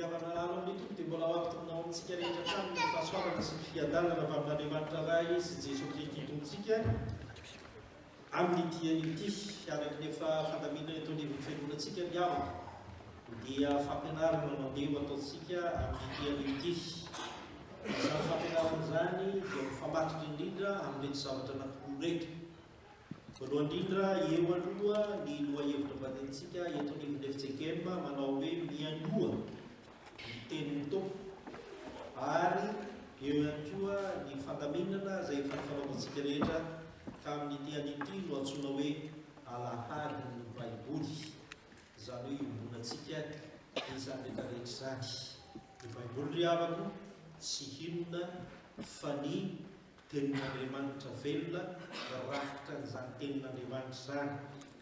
fitiavana lalao mety dia mbola ao ampitoninao amintsika rehetra taminy fahasoavana sy ny fiadanana avy amin'Andriamanitra ray sy Jesosy Kristy tompontsika amin'ny dian'ity araka nefa fandaminana eto anivon'ny fiangonantsika miavaka dia fampianarana mandeha ataontsika amin'ny dian'ity. Izany fampianarana izany dia mifamatotra indrindra amin'irety zavatra anankiroa rehetra. Voalohany indrindra eo aloha ny lohahevitra mandehantsika eto anivon'ny FJKM manao hoe mianoha ny tenin'ny tompo, ary eo ihany koa ny fandaminana izay efa nifanaovantsika rehetra ka amin'ny dian'ity no antsoina hoe alahadin'ny baiboly, izany hoe iombonantsika izany rehetrarehetra izany. Ny baiboly ry havako tsy inona fa ny tenin'Andriamanitra velona rafitra n'izany tenin'Andriamanitra izany.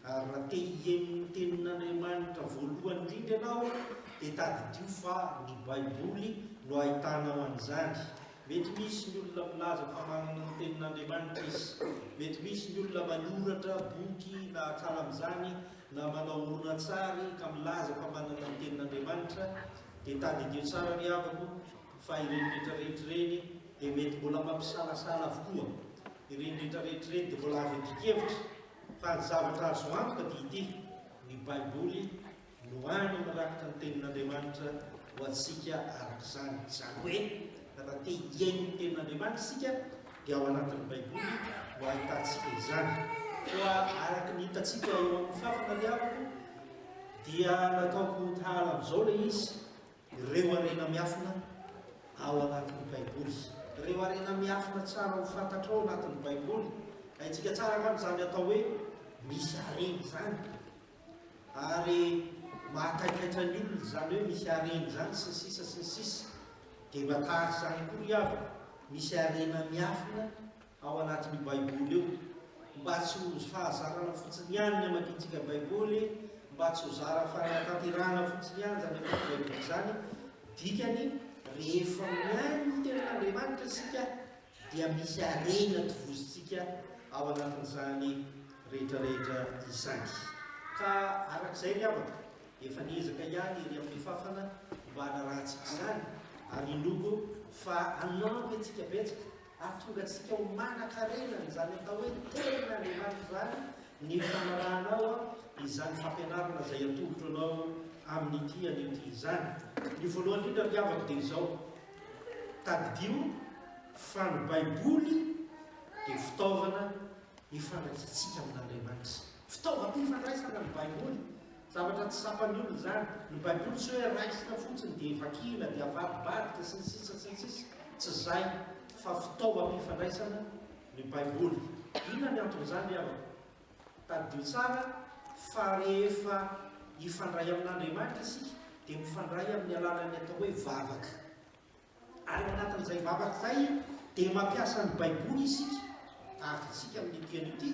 Ary raha te hihaino ny tenin'Andriamanitra voalohany indrindra ianao dia tadidio fa ny baiboly no ahitanao an'izany. Mety misy ny olona milaza fa manana ny tenin'Andriamanitra izy, mety misy ny olona manoratra boky na atsara amin'izany na manao horonan-tsary ka milaza fa manana ny tenin'Andriamanitra, dia tadidio tsara ry havako fa ireny rehetrarehetra ireny dia mety mbola mampisalasala avokoa. Ireny rehetrarehetra ireny dia mbola avy adikevitra fa ny zavatra azo antoka dia ity: ny baiboly no any mirakitra ny tenin'Andriamanitra ho antsika arak'izany. Izany hoe raha te hihaino ny tenin'Andriamanitra isika dia ao anatin'ny baiboly no ahitantsika izany. Fa araka ny hitantsika eo amin'ny fafana ry havako dia nataoko tahala amin'izao ilay izy: ireo harena miafina ao anatin'ny baiboly. Ireo harena miafina tsara ho fantatrao ao anatin'ny baiboly. Haintsika tsara angamba izany atao hoe misy harena izany, ary mahataitaitra ny olona izany hoe misy harena izany sy ny sisa sy ny sisa. Dia mba tahaka izany koa ry havako, misy harena miafina ao anatin'ny baiboly eo, mba tsy ho fahazarana fotsiny ihany ny amakiantsika baiboly, mba tsy ho zara fanatanterahana fotsiny ihany izany amin'ny baiboly izany. Dikany rehefa mihaino ny tenin'Andriamanitra isika dia misy harena tovozitsika ao anatin'izany rehetrarehetra izany. Ka arak'izay ry havako, efa niezaka ihany ery amin'ny fafana mba hanarahantsika izany, ary inoko fa hanampy antsika betsaka ahatonga antsika ho manan-karena izany atao hoe tenin'Andriamanitra izany ny fanarahanao izany fampianarana izay atolotra anao amin'ity an'ity izany. Ny voalohany indrindra ry havako dia izao: tadidio fa ny baiboly dia fitaovana hifandraisantsika amin'Andriamanitra. Fitaovam-pifandraisana ny baiboly, zavatra tsy sapan'ny olona izany. Ny baiboly tsy hoe raisina fotsiny dia vakina dia avadibadika sy ny sisa sy ny sisa, tsy izay, fa fitaovam-pifandraisana ny baiboly. Inona ny anton'izany ry havako? Tadidio tsara fa rehefa hifandray amin'Andriamanitra isika dia mifandray amin'ny alalan'ny atao hoe vavaka. Ary anatin'izay vavaka izay dia mampiasa ny baiboly isika, tahaka isika amin'ny dian'ity,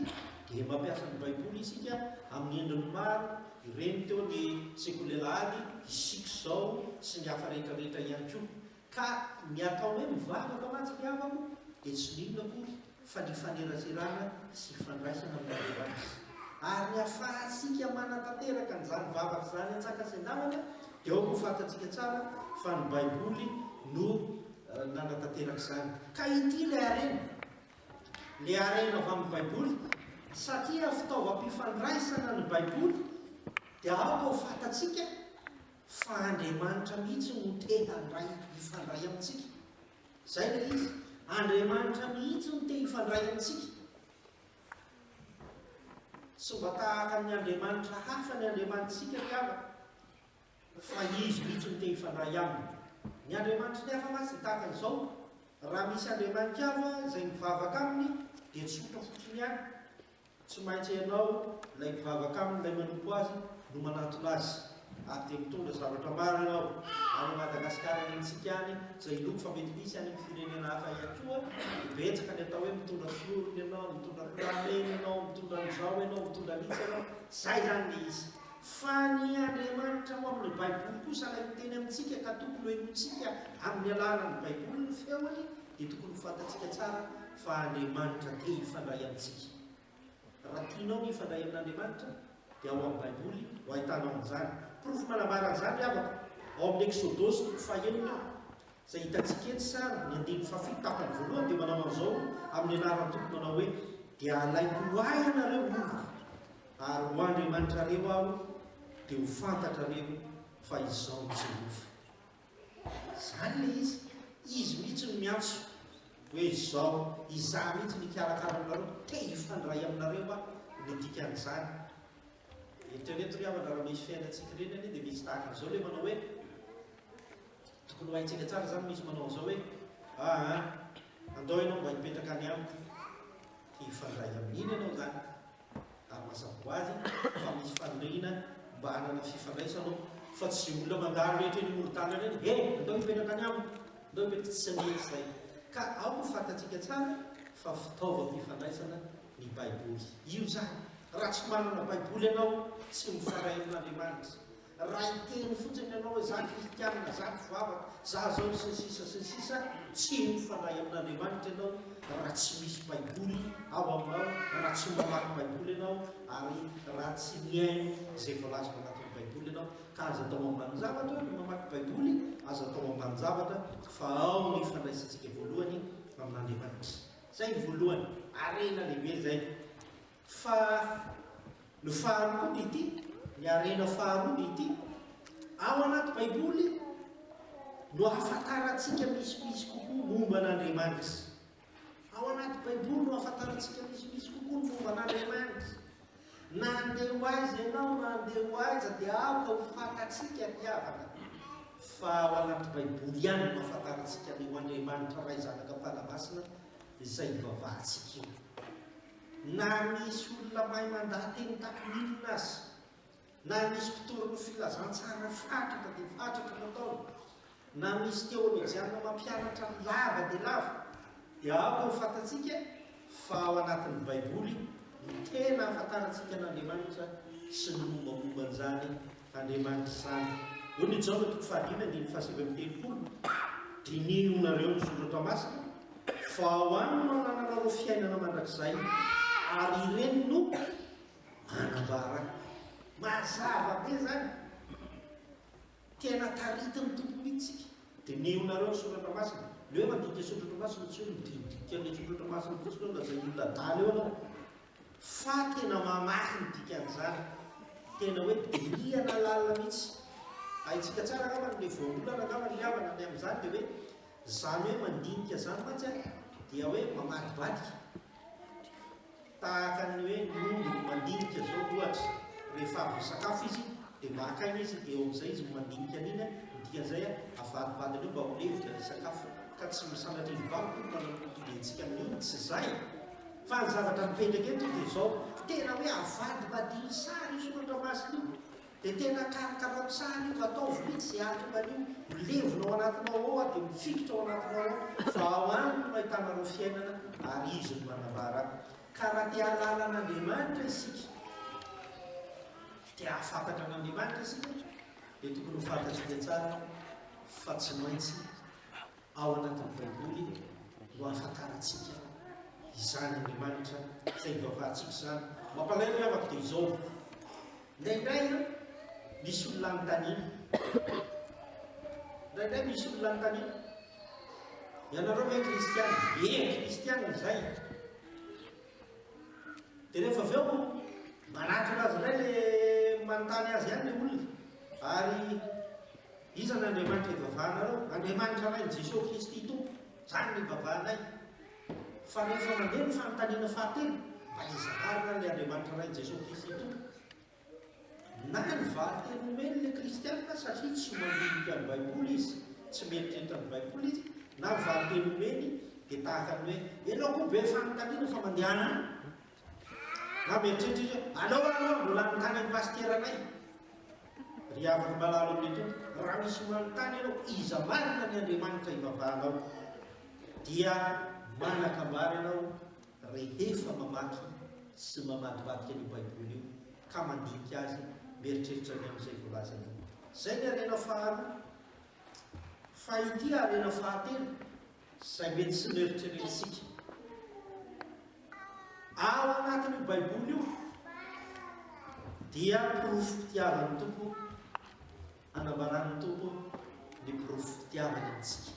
dia mampiasa ny baiboly isika amin'ny endriny maro. Ireny teo ny sekolelahady, isika izao sy ny hafa rehetrarehetra ihany koa. Ka ny atao hoe mivavaka mantsy ry havako dia tsy inona akory fa ny fanerasirana sy fandraisana amin'Andriamanitra. Ary ny ahafahantsika manatanteraka n'izany vavaka izany an-tsaka sy an-davana dia ao koa fantatsika tsara fa ny baiboly no nanatanteraka izany. Ka ity ilay harena avy amin'ny baiboly, satria fitaovam-pifandraisana ny baiboly, dia ao ka ho fantatsika fa Andriamanitra mihitsy no te handray hifandray amintsika. Izay ilay izy: Andriamanitra mihitsy no te hifandray amintsika. Tsy mba tahaka ny Andriamanitra hafa ny Andriamanitsika ry havako, fa izy mihitsy no te hifandray aminy. Ny Andriamanitra ny hafa mantsy tahaka an'izao: raha misy Andriamanitra hafa izay mivavaka aminy dia tsotra fotsiny ihany, tsy maintsy ianao ilay mivavaka aminy, ilay manompo azy no manatona azy. Ary dia mitondra zavatra maro ianao. Any Madagasikara antsika any izay loko fa mety misy any amin'ny firenena hafa ihany koa, betsaka ny atao hoe mitondra fiorona ianao, mitondra piramena ianao, mitondra an'izao ianao, mitondra an'itsy ianao. Izay izany ilay izy. Fa ny Andriamanitra ao amin'ny baiboly kosa ilay miteny amintsika ka tokony hoenontsika amin'ny alalan'ny baiboly ny feony, dia tokony ho fantatsika tsara fa Andriamanitra te hifandray amintsika. Raha tianao ny hifandray amin'Andriamanitra dia ao amin'ny baiboly ho ahitanao an'izany. Profo manambara an'izany ry havako ao amin'ny Exodosy toko fahaenina izay hitantsika eto sara ny andiny fafito tapany voalohany dia manao an'izao amin'ny anarany toko manao hoe dia alaiko hoay ianareo olona ary ho Andriamanitrareo aho dia ho fantatrareo fa izao Jehovah. Izany le izy mihitsy no miantso hoe izao izaho mihitsy nikarakara aminareo te hifandray aminareo aho ny dikan'izany. Eritrereto ry havana raha misy fiainantsika reny anie dia misy tahaka an'izao le manao hoe tokony ho haintsika tsara zany misy manao an'izao hoe andao ianao mba hipetraka any amiko te hifandray amin'iny ianao zany ary mazava ho azy fa misy faniriana mba hanana fifandraisanao fa tsy olona mandalo rehetra eny moron-tany reny andao hipetraka any amiko andao hipetraka tsy mety izay. Ka ao no fantatsika tsara fa fitaovam-pifandraisana ny baiboly io zany. Raha tsy manana baiboly ianao tsy mifandray amin'Andriamanitra. Raha hiteny fotsiny ianao hoe za kristianina, za mivavaka, za zao sy ny sisa tsy mifandray amin'Andriamanitra ianao raha tsy misy baiboly ao aminao, raha tsy mamaky baiboly ianao ary raha tsy miaino izay voalazona anatin'ny baiboly ianao. Ka aza atao ambany zavatra ny mamaky baiboly, aza atao ambany zavatra fa ao ny ifandraisantsika voalohany amin'Andriamanitra. Zay ny voalohany, arena lehibe zay. Fa ny faharoa dia ity, ny arena faharoa dia ity, ao anaty baiboly no ahafantarantsika misimisy kokoa momba an'Andriamanitra. Ao anaty baiboly no ahafantarantsika misimisy kokoa momba an'Andriamanitra. Na andeha ho aiza ianao na andeha ho aiza dia aoka ho fantatsika ny havana. Fa ao anaty baiboly ihany no ahafantarantsika ny ho Andriamanitra ray zanaka mpanamasina izay ivavahantsika io. Na misy olona mahay mandahateny takolinina azy, na misy mpitorono filazantsara fatratra dia fatratra natao, na misy teolojiana mampianatra lava dia lava, dia aoka ho fantatsika fa ao anatin'ny baiboly no tena ahafantarantsika n'Andriamanitra sy ny mombamomban'izany Andriamanitra izany. Hoy ny Jaona toko fahadimy andiny fahasivy amby telopolo, dinino nareo ny soratra masina fa ao any no nananareo fiainana mandrakizay ary ireny no manambara. Mazava be zany, tena taritiny tompo mihitsika. Dinihonareo ny soratra masina. Le hoe mandika soratra masina tsy hoe midikidika ny soratra masina fotsiny na zay olona daly eo anao, fa tena mamaky ny dikan'izany, tena hoe dinihana lalina mihitsy. Haitsika tsara angambany le voambolana angambany liavana ny amin'izany dia hoe zany hoe mandinika zany mantsy dia hoe mamadibadika. Tahaka ny hoe nombo mandinika zao ohatra, rehefa avy misakafo izy dia maka aina izy dia eo amin'izay izy mandinika an'iny dikan'izay avadibadiny eo mba ho levitra ny sakafo ka tsy misanatry ny vavoko manampotolentsika amin'io tsy zay. Fa ny zavatra mipetraka eto dia zao tena hoe avadibadiny sara io soratra masina io, dia tena karakarao tsara io, ataovy mihitsy izay atongan'io milevona ao anatinao ao dia mifikitra ao anatinao ao, fa ao any no ahitanareo fiainana ary izy no manambara. Ka raha te hahalala an'Andriamanitra isika, te hahafantatra an'Andriamanitra isika, dia tokony ho fantatsika tsara fa tsy maintsy ao anatin'ny baiboly no ahafantarantsika izany Andriamanitra izay ivavahantsika izany. Mampalahelo ny havako dia izao, indraindray misy olona anontaniana, indraindray misy olona anontaniana, ianareo hoe kristiana? Kristiana izay. Dia rehefa avy eo manatona azy indray le manontany azy ihany le olona, ary iza ny Andriamanitra ivavahanareo? Andriamanitra ray ny Jesosy Kristy tompo, zany ny ivavahanay. Fa rehefa mandeha ny fanontaniana fahatelo, mba izarina le Andriamanitra ray ny Jesosy Kristy tompo. Na ny vahatelo meny le kristianina satria tsy mandinika ny baiboly izy, tsy mieritreritra ny baiboly izy, na ny vahatelo meny dia tahaka ny hoe ianao koa be fanontaniana fa mandehana na mieritreritra izy alao mbola anontany amin'ny pasteranay. Ry havaka malalo amin'ny tompo, raha misy manontany ianao iza marina ny Andriamanitra ivavahanao, dia manakambara ianao rehefa mamaky sy mamadibadika ny baiboly io ka mandinika azy mieritreritra ny amin'izay voalazana. Zay ny arena faharoa. Fa ity arena fahatelo izay mety sy mieritreretitsika. Ao anatin'ny baiboly io dia pirofo-pitiavan'ny tompo hanambarany tompo ny pirofitiavana antsika.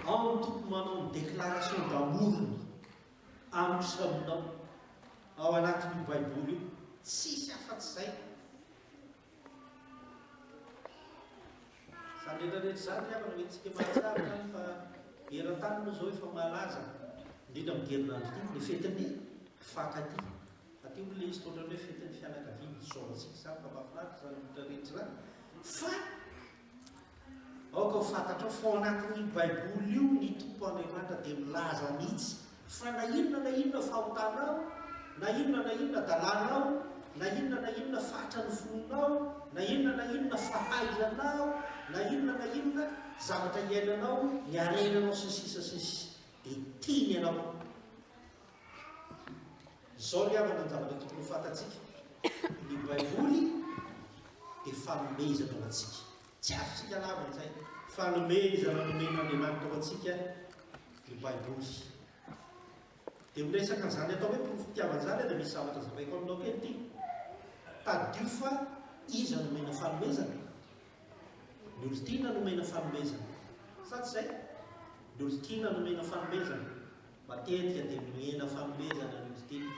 Ao ny tompo manao ny déclaration d'amourny amin'ny saminao ao anatin'io baiboly io, tsisy afa-tsy zay. Zany rehetrarehetra zany avana metsika mahatsara fa eran-tany moa zao efa malaza indrindra miderinandro ty ny fetin'ny fakaty. Aty olona izy totra hoe fetin'ny fianakaviana soratsika zany fa mahafinaritra zany rehetrarehetra zany. Fa aoka ho fantatrao fa ao anatin'ny baiboly io ny tompo Andriamanitra dia milaza mihitsy fa na inona fahotanao, na inona dalanao, na inona fatra ny fononao, na inona fahaizanao, na inona zavatra iainanao, ny arenanao sy sisa dia tiany ianao. Zao liavana ny zavatra tokony ho fantatsika, ny baiboly dia fanomezana ho antsika. Tsy azotsika lavana zay, fanomezana nomen'Andriamanitra ho antsika ny baiboly. Dia miresaka an'izany atao hoe pirofitiavana zany dia misy zavatra zavaiko aminao kely ty. Tadio fa iza nomena fanomezana? Ny olo tiana nomena fanomezana. Sa tsy zay? Ny olo tiana nomena fanomezana. Matetika dia nomena fanomezana ny olo tiana.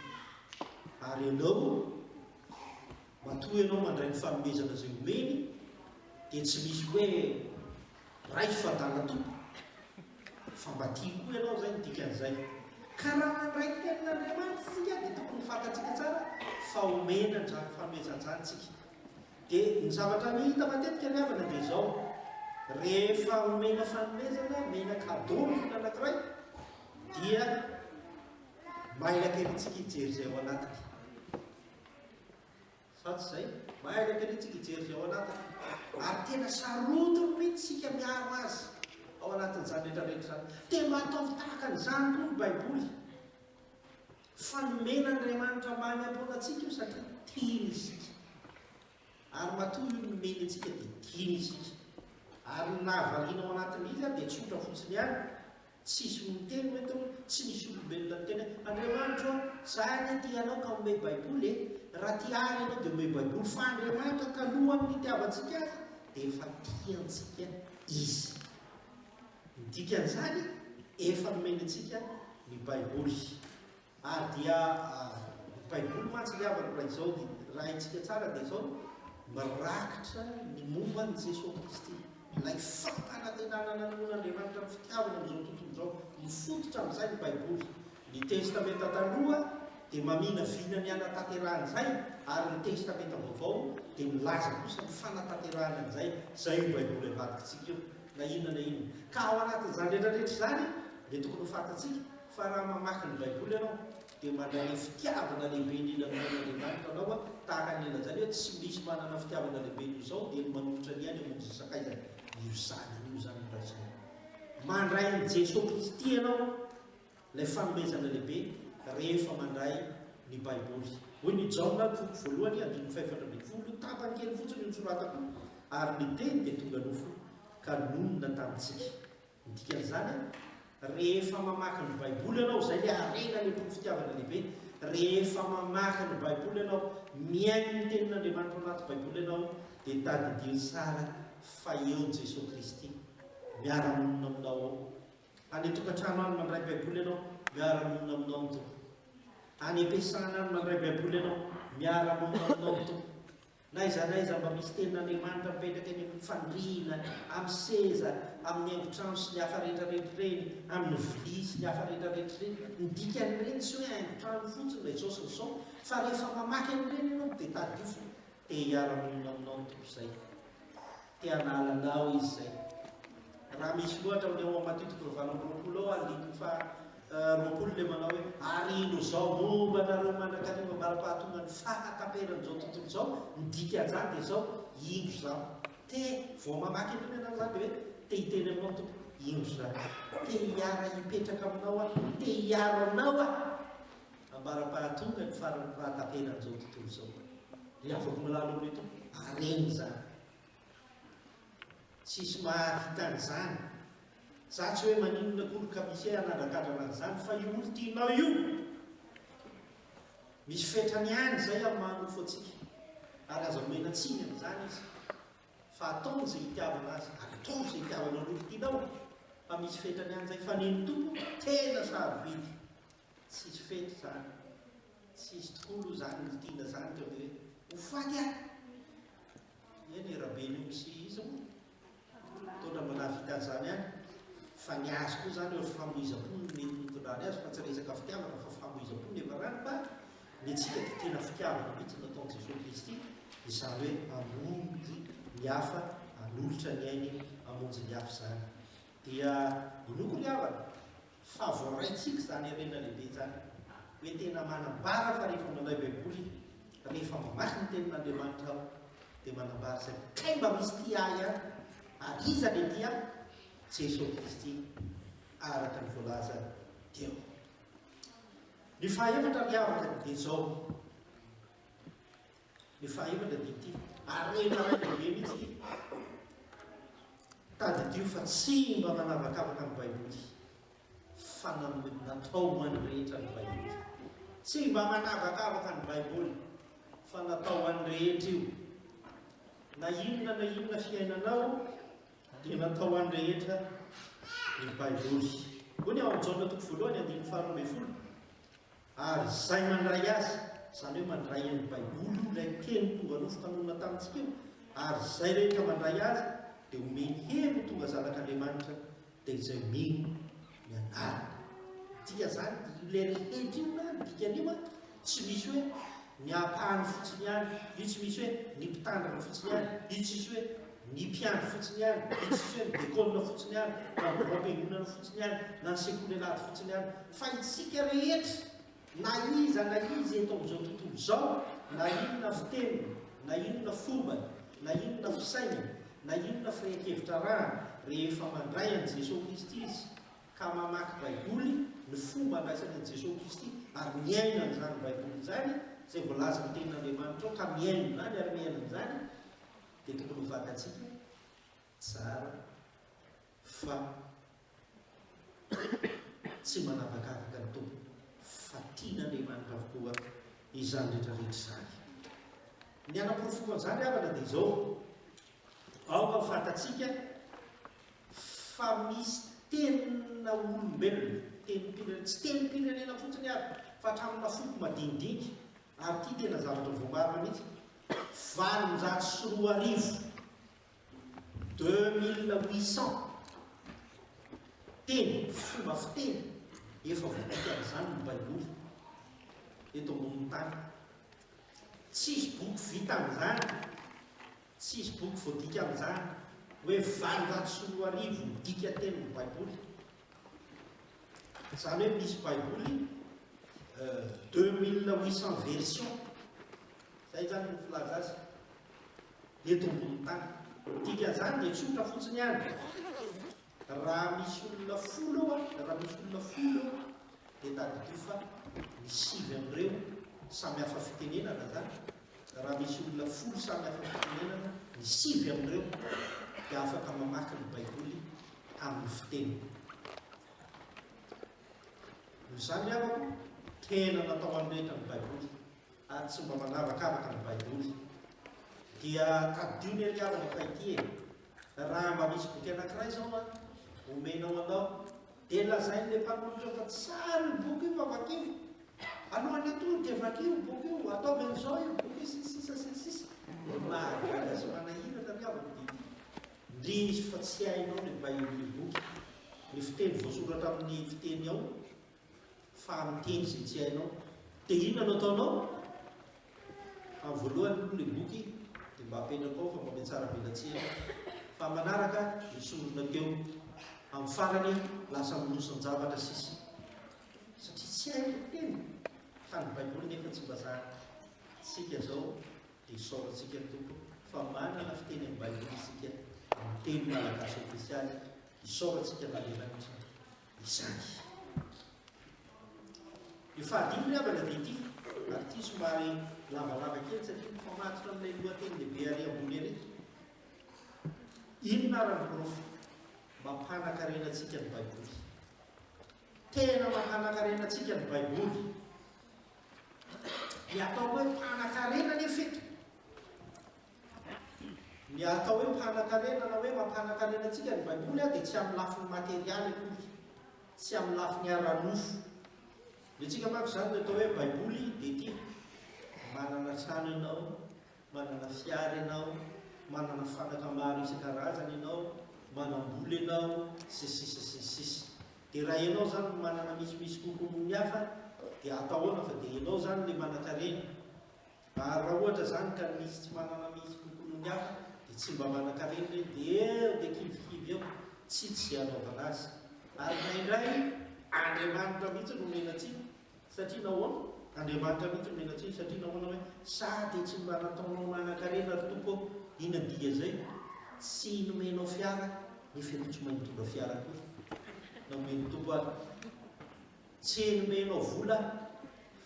Ary ianao matoa ianao mandray ny fanomezana izay omeny, dia tsy misy hoe raisy fadala tompo, fa mba tia koa ianao zay ny dikan'izay. Ka raha mandray tenin'Andriamanitra sika dia tokony fantatsika tsara fa omena ny fanomezan-jany tsika. Dia ny zavatra ny hita matetika ny havana dia izao, rehefa omena fanomezana, mena cadeau ny olona anankiray, dia mailaka erytsika hijery izay ao anatiny. Sa tsy zay? Mailaka erytsika hijery izay ao anatiny. Ary tena sarotiny mihitsy sika miaro azy ao anatin'izany rehetrarehetra zany. Tena mataovy tahaka an'izany koa ny baiboly. Fanomen'Andriamanitra mahay-pona antsika io satria tiany isika. Ary matoa io nomeny antsika dia tiany isika. Ary nahavaliana ao anatin'izy dia tsotra fotsiny ihany. Tsisy miteny mety hoe tsy misy olombelona miteny Andriamanitra zany tianao ka omey baiboly raha tiary ianao dia omey baiboly. Fa Andriamanitra taloha amin'ny itiavantsika azy dia efa tiantsika izy. Ny dikan'izany efa nomeny antsika ny baiboly. Ary dia ny baiboly mantsy liavana raha izao raha haintsika tsara dia izao mirakitra ny momba ny Jesosy Kristy. Ilay fampanantenana nan'Andriamanitra amin'ny fitiavana amin'izao tontolo izao mifototra amin'izay ny baiboly. Ny testamenta taloha dia mamina vina ny anatanterahana ary ny testamenta vaovao dia milaza kosa ny fanatanterahana an'izay. Zay ny baiboly avadikitsika io na inona. Ka ao anatin'izany rehetrarehetra zany dia tokony ho fantatsika fa raha mamaky ny baiboly ianao dia mandray fitiavana lehibe indrindra amin'Andriamanitra anao tahaka ny ilazany hoe tsy misy manana fitiavana lehibe io izao dia manolotra ny any amonjy sakaiza io zany raisina. Mandray ny Jesosy Kristy ianao ilay fanomezana lehibe rehefa mandray ny baiboly. Hoy ny Jaona voalohany andininy 5:20 tapany kely fotsiny ny soratako ary ny teny dia tonga nofo ka nonona tamintsika. Ny dikan'izany rehefa mamaky ny baiboly ianao, zay le arena le pirofitiavana lehibe. Rehefa mamaky ny baiboly ianao, miaino ny tenin'Andriamanitra anaty baiboly ianao dia tadidio tsara fa eo Jesosy Kristy miara-monina aminao ao. Any an-tokantrano any mandray baiboly ianao, miara-monina aminao ny tompo. Any am-piasana any mandray baiboly ianao, miara-monina aminao ny tompo. Naiza mba misy tenin'Andriamanitra mipetraka eny amin'ny fandriana, amin'ny seza, amin'ny haingon-trano sy ny hafa rehetrarehetra reny, amin'ny vilia sy ny hafa rehetrarehetra reny. Ny dikan'ireny tsy hoe haingon-trano fotsiny ilay izao sy ny izao, fa rehefa mamaky an'ireny ianao dia tadifo te hiara-monina aminao ny tompo izay. Te hanalanao izy izay. Raha misy loatra amin'io ao Matitiko 7:20 ao andininy fa 20 le manao hoe arino zao momba nareo manankarena mara-pahatonga ny fahataperan'izao tontolo izao, ny dikan'izany dia izao ino izao. Te vao mamaky an'ireny ianao zany dia hoe te hiteny aminao tompo ino izany. Te hiara hipetraka aminao te hiaro anao ambara-pahatonga ny fahataperan'izao tontolo izao. Dia afaka milalo amin'io tompo areny zany. Tsisy mahavita an'izany. Za tsy hoe maninona kory ka misy hanandakadrana an'izany fa io olo tianao io misy fetrany ihany zay amin'ny manofo antsika. ary aza omena tsiny amin'izany izy fa ataony izay hitiavana azy ary atao izay hitiavana loko tianao fa misy fetrany an'izay faneny tompo tena sarobidy tsisy fety zany tsisy tokolo zany ny tiana zany ka hoe ho faty ahy eny rabeny io misy izy moa tondra manavita an'izany any fa ny azy koa zany eo famoizam-po no mety mitondrany azy fa tsy resaka fitiavana fa famoizam-po ny evarany fa ny tsika dia tena fitiavana mihitsy nataon'i Jesosy Kristy izany hoe hamonjy ny hafa hanolotra ny ainy hamonjy ny hafa zany dia loko ny havana fa voaraitsika zany arena lehibe zany hoe tena manambara fa rehefa manao baiboly rehefa mamaky ny tenin'Andriamanitra aho dia manambara izay kay mba misy ty ahy ary iza le tia Jesosy Kristy araka ny voalaza teo. Ny fahaefatra ny havana dia zao, ny fahaefatra dia ity arena ray lehibe mihitsy tadidio fa tsy mba manavakavaka ny baiboly fa natao ho an'ny rehetra ny baiboly, tsy mba manavakavaka ny baiboly fa natao ho an'ny rehetra io, na inona fiainanao dia natao ho an'ny rehetra ny baiboly. Hoy ao Jaona 1:5 ary izay mandray azy, izany hoe mandray an'ny baiboly ilay teny tonga nofotanona tamintsika io, ary izay rehetra mandray azy dia omeny heno tonga zanak'Andriamanitra dia izay mino ny anarany. Tika zany ilay rehetra io na ny dikany io tsy misy hoe ny ampahany fotsiny ihany, io tsy misy hoe ny mpitandrina fotsiny ihany, io tsy misy hoe ny mpiandry fotsiny ihany, io tsy misy hoe ny dekôlina fotsiny ihany, na ny am-piangonana fotsiny ihany, na ny sekolelady fotsiny ihany, fa itsika rehetra na iza eto amin'izao tontolo izao, na inona fiteny, na inona fomba, na inona fisaina, na inona firehekevitra raha, rehefa mandray an'i Jesosy Kristy izy ka mamaky baiboly ny fomba andraisany an'i Jesosy Kristy ary miaina an'izany baiboly izany izay voalaza ny tenin'Andriamanitra ao ka miaina izany ary miaina an'izany dia tokony ho fantatsika tsara fa tsy manavakavaka ny tompo fa tian'Andriamanitra avokoa izany rehetrarehetra izany. Ny anam-porofonao izany havana dia izao, aoka ho fantatsika fa misy tena olombelona, tsy tenim-pirenena fotsiny ary fa hatramina foko madinidinika ary ty tena zavatra voamarina mihitsy 2800 teny fomba fiteny efa voadika amin'izany ny baiboly eto ambonin'ny tany. Tsisy boky vita amin'izany, tsisy boky voadika amin'izany hoe 2800 midika teny ny baiboly. Izany hoe misy baiboly 2800 version, zay zany ny filaza azy eto ambonin'ny tany. Dika zany dia tsotra fotsiny ihany, raha misy olona 10 dia tadidio fa misivy amin'ireo samy hafa fitenenana zany. Raha misy olona 10 samy hafa fitenenana misivy amin'ireo dia afaka mamaky ny baiboly amin'ny fiteny. Izany avako tena natao amin'ny rehetra ny baiboly ary tsy mba manavakavaka ny baiboly. Dia tadidio ny havana fa ity raha mba misy boky anankiray zao omenao anao dia lazain'ilay mpanolotra fa tsara ny boky io fa vakio, alohan'ny atory dia vakio boky io, atao amin'izao io boky sisa mahagaga sy manahirana ny havana dia ndrisy fa tsy hainao ny baiboly boky, ny fiteny voasoratra amin'ny fiteny ao fa amin'ny teny izay tsy hainao dia inona no ataonao? Amin'ny voalohany ilay boky dia mba apetraka ao fa mba tsara velatsihana, fa manaraka misorona teo amin'ny farany lasa minosonjavatra sisy satria tsy haino teny. Fa ny baiboly nefa tsy mbazaha tsika zao dia isaorantsika ny tompo fa manana fiteny amin'ny baiboly isika amin'ny teny malagasy ofisialy, isaorantsika n'Andriamanitra izany. Ny fahadimy ny havana dia ity, ary ity somary lavalava kely satria mifamatotra amin'ilay lohateny lehibe ary ambony ary. Inona ary ny profo mampanankarenantsika ny baiboly, tena mampanankarenantsika ny baiboly. Ny atao hoe mpanankarena nefa eto ny atao hoe mpanakarena na hoe mampanakarena antsika ny baiboly dia tsy amin'ny lafiny materialy akory, tsy amin'ny lafiny ara-nofo. Dia tsika manko izany ny atao hoe baiboly dia ity manana trano ianao, manana fiara ianao, manana fanaka maro isan-karazany ianao, manambola ianao, sisisisisisy. Dia raha ianao zany manana misimisy kokoa noho ny hafa dia atahoana fa dia ianao zany le manan-karena. Ary raha ohatra zany ka misy tsy manana misy kokoa noho ny hafa dia tsy mba manan-karena hoe dia eo dia kivokivy eo, tsy anaovana azy. Ary naindray Andriamanitra mihitsy no menantsika satria nahoana? Andriamanitra mihitsy no menantsika satria nahoana hoe sady tsy mba nataonao manan-karena ry tompo aho, ina dia zay tsy nomenao fiara nefa ianao tsy mahitonga fiara koa nomeny tompo azy. Tsy nomenao vola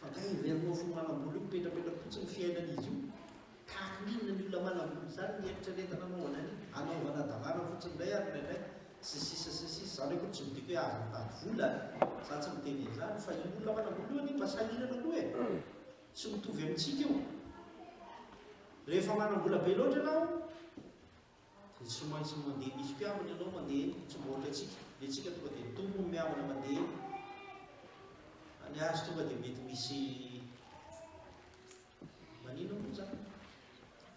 fa ngay iverinao fo manambola io mipetrapetraka fotsiny fiainan'izy io. Ka ninona ny olona manambola zany nieritreretana anaovana any anaovana davana fotsiny indray ary indraindray sisisisisisy zany hoe tsy midika hoe azo mitady vola za tsy miteny izany fa io olona manambola io any mba sahirana aloha e, tsy mitovy amintsika io. Rehefa manambola be loatra ianao dia tsy maintsy mandeha misy mpiamana ianao mandeha tsy mba ohatra atsika. Dia tsika tonga dia tombo miamana mandeha any azy tonga dia mety misy manino moa zany,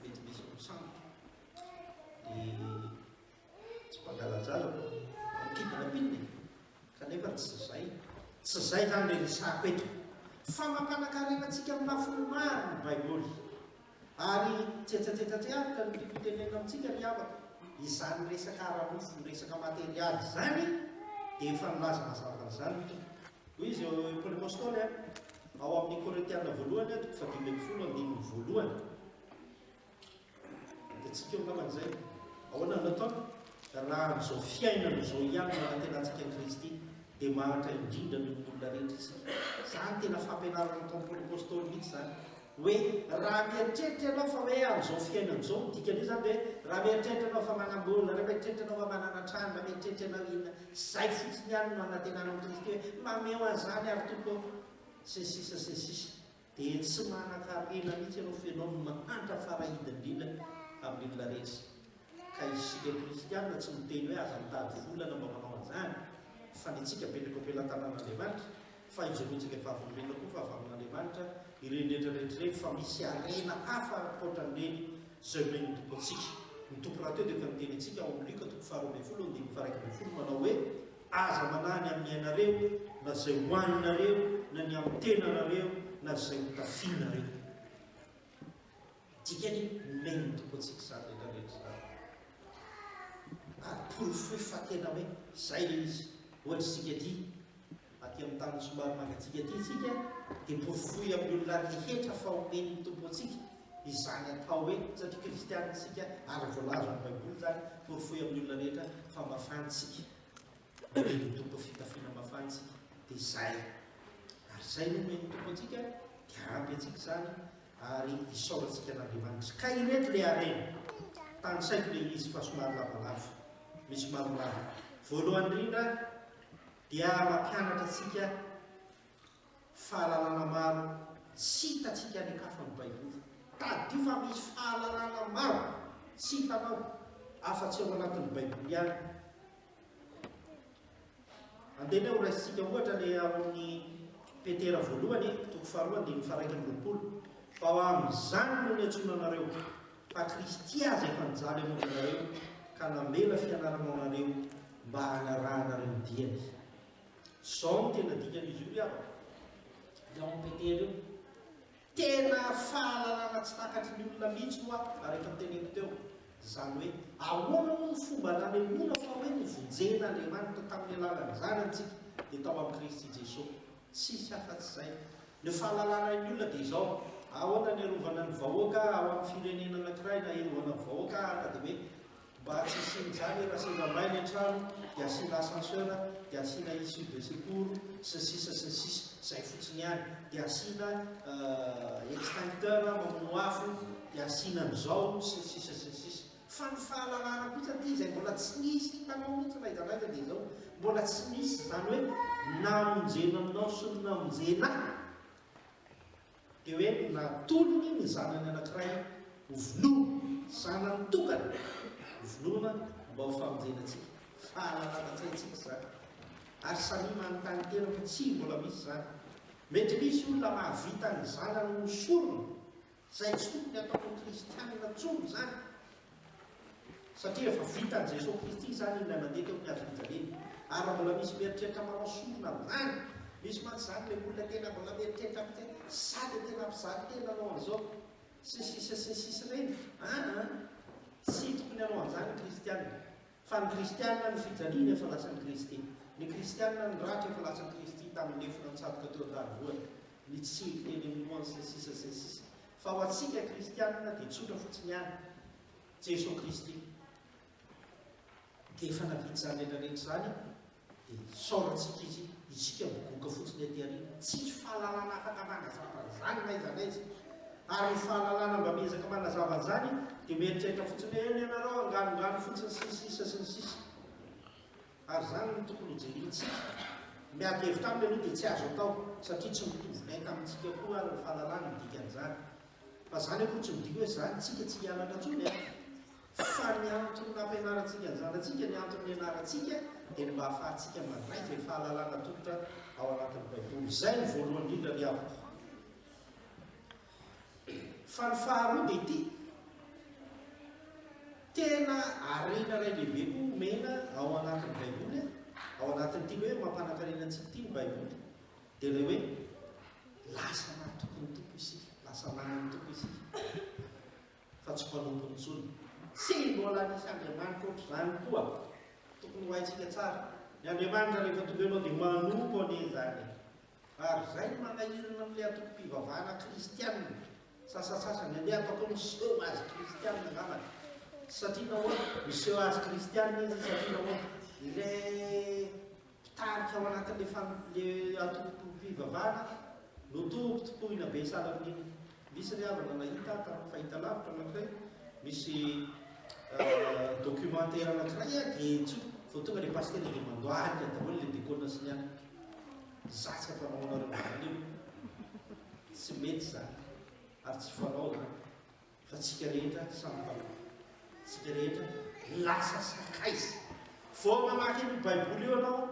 mety misy misambotra dia tsy mpangalajara mikidina piliny kanefa tsy zay, tsy zay zany le resako eto fa mampanankarena antsika amin'ny lafiny maro ny baiboly. Ary tsetsatetsatearika ny tenena amintsika ry havana izany resaka ara-nofo, resaka materialy zany dia efa nilaza mazava an'izany hoy izy Paoly apôstôly ao amin'ny Korintiana voalohany 10:1 dia tsika eo ngaman'izay ahoana no natao raha amin'izao fiainana izao ihany manantenantsika Kristy dia mahatra indrindra ny olona rehetra isika. Zany tena fampianarana ataon'ny Paoly apôstôly mihitsy zany hoe raha mieritreritra ianao fa hoe amin'izao fiainana izao dikany io zany hoe raha mieritreritra anao fa manambola, raha mieritreritra anao fa manana trano, raha mieritreritra anao inona zay fotsiny ihany no anantenana Kristy hoe mameo an'izany ary tompo sisisisisisy dia tsy manan-karena mihitsy ianao fa ianao no mahantra farahidindrindra amin'ny olona rehetra. Ka isika kristianina tsy miteny hoe aza mitady volana mba manao an'izany fa ny antsika apetraka am-pelantanan'Andriamanitra fa izorontsika vavolombelona koa fa avy amin'Andriamanitra ireny rehetrarehetra ireny fa misy arena hafa ankoatran'ireny izay omeny tompo antsika. Ny tompo rahateo dia efa niteny antsika ao amin'ny Luka 12:1-12 manao hoe aza manany amin'ny ainareo na izay hoaninareo na ny amin'ny tenanareo na izay hotafianareo. Dikany omeny ny tompo antsika izany rehetrarehetra zany. Ary porofoy fa tena hoe zay le izy ohatra isika ty aty amin'ny tany somary mangatsika ty isika dia porofoy amin'ny olona rehetra fa omeny ny tompo antsika izany atao hoe satria kristianina isika ary voalaza ny baiboly zany porofoy amin'ny olona rehetra fa mafantsika omeny ny tompo fitafiana mafantsika dia zay. Ary zay no omeny ny tompo antsika dia ampy antsika zany ary isaorantsika n'Andriamanitra. Ka ireto le arena tany saiko le izy fa somary lavalava misy maromaro. Voalohany indrindra dia mampianatra antsika fahalalana maro tsy hitantsika any akafan'ny baiboly. Tadio fa misy fahalalana maro tsy hitanao afa-tsy ao anatin'ny baiboly ihany. Andena ho raisitsika ohatra le ao amin'ny Petera voalohany 2:1-2 fa ao amin'izany no niantsoana anareo fa Kristy azy efa nijaly amon'anareo ka namela fianarana anareo mba hanarahanareo ny diany. Zao no tena dikan'izy io ry havana. Dia ao amin'ny Petera io tena fahalalana tsy takatry ny olona mihitsy no ary efa niteneko teo zany hoe ahoana no fomba nanemoana fa hoe nivonjena Andriamanitra tamin'ny alalany zanantsika dia tao amin'ny Kristy Jesosy. Tsisy afa-tsy zay. Ny fahalalana ny olona dia izao ahoana ny arovana ny vahoaka ao amin'ny firenena anankiray na arovana ny vahoaka ka dia hoe mba tsy isin'izany raha seza may ny trano dia asiana ascenseur dia asiana issue de secours sy sisa sy sisa zay fotsiny ihany dia asiana extincteur mamono afo dia asiana an'izao sy sisa sy sisa. Fa ny fahalalana kosa ty izay mbola tsy misy hitanao mihitsy naizanaika dia izao mbola tsy misy zany hoe namonjena aminao sy ny namonjena dia hoe natolony ny zanany anankiray ho vonoa zanany tokana vonoana mba ho famonjenantsika fahalalana tsaintsika zany ary samy manontany tena fa tsy mbola misy zany mety misy olona mahavita ny zanany nosorona zay tsy tokony ataoko kristianina tsony zany satria efa vita ny Jesosy Kristy zany ilay mandeha teo amin'ny hazo-pijalena ary mbola misy mieritreritra manao sorona amin'izany misy mantsy zany le olona tena mbola mieritreritra amin'izay sady tena mpizary tena anao an'izao sisisisisisy reny tsy tokony anao an'izany ny kristianina fa ny kristianina ny fijaliana efa lasan'ny Kristy ny kristianina ny ratra efa lasan'ny Kristy tamin'ny lefona nitsatoka teo an-tanivohany ny tsily teny minoany sisisisisy fa ho atsika kristianina dia tsotra fotsiny ihany Jesosy Kristy dia efa navita zany rehetrarehetra zany dia saorantsika izy isika migoka fotsiny aty ariana tsisy fahalalana afaka manazava zany n'aiza n'aiza ary ny fahalalana mba miezaka manazava an'izany dia mieritreritra fotsiny eny ianareo anganongano fotsiny sisisa sy ny sisa ary zany ny tokony hojerentsika miady hevitra aminy aloha dia tsy azo atao satria tsy mitovonay tamintsika koa ary ny fahalalana midika an'izany fa zany akoa tsy midika hoe zany tsika tsy hianatra tsony fa ny antony nampianarantsika ny zanatsika ny antony ianarantsika dia ny mba hahafahantsika mandray zay fahalalana tokotra ao anatin'ny baiboly zay ny voalohany indrindra ny avoko fa ny faharoa dia ity tena arena ray lehibe koa mena ao anatin'ny baiboly ao anatin'ity hoe mampanankarenantsika ity ny baiboly dia ilay hoe lasa natoko ny tompo isika lasa manany tompo isika fa tsy mpanompo ny tsony sy mbola nisy Andriamanitra ohatr'izany koa tokony ho haitsika tsara ny Andriamanitra rehefa tonga ianao dia manompo anie zany ary zay ny manahirana amin'ilay atoko-pivavahana kristianina sasasasany andeha ataoko miseho azy kristianina angambany satria nahoana miseho azy kristianina izy satria nahoana ilay mpitarika ao anatin'le atoko-pivavahana no tompotopoina be sahala amin'iny misy ry havana nahita tamin'ny fahitalavitra anankiray misy documentaire anankiray dia tsy vao tonga le pastera dia mandoaly daholo le décona sy ny any zatsy ampanao anareo manio tsy mety zany ary tsy fanao zany fa tsika rehetra samy mpanao tsika rehetra lasa sakaizy vao mamaky ny baiboly eo anao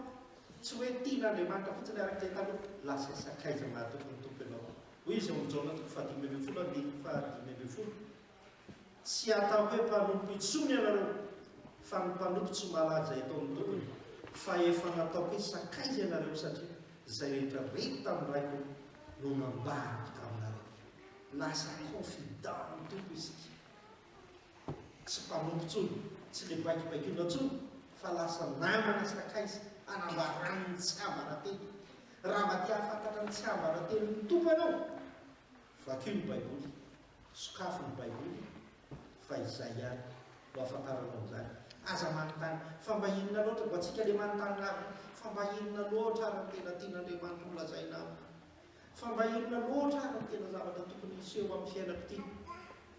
tsy hoe tiana Andriamanitra fotsiny arak'izay taloha lasa sakaiza mahatokony tompo ianao hoy izy ao amin'izao natoko fahadimy ambin'ny folo fahadimy ambin'ny folo tsy atao hoe mpanompo itsony ianareo fa ny mpanompo tsy malaza ataon'ny tompony fa efa nataoko hoe sakaiza ianareo satria zay rehetra reto tamin'ny raiko no nambariko taminareo lasa confident ny tompo isika tsy mpanompo tsony tsy le baikibaikiona tsony fa lasa namana sakaiza anambarany ny tsy ambarateny raha mba tia hafantatra ny tsy ambarateny ny tompo ianao vakio ny baiboly sokafo ny baiboly fa izay ihany ho afantaranao zany aza manontany fa mba inona loatra mba tsika le manontany avy fa mba inona loatra ary ny tena tian'Andriamanitra olazaina aminy fa mba inona loatra ary ny tena zavatra tokony hiseho amin'ny fiainako ity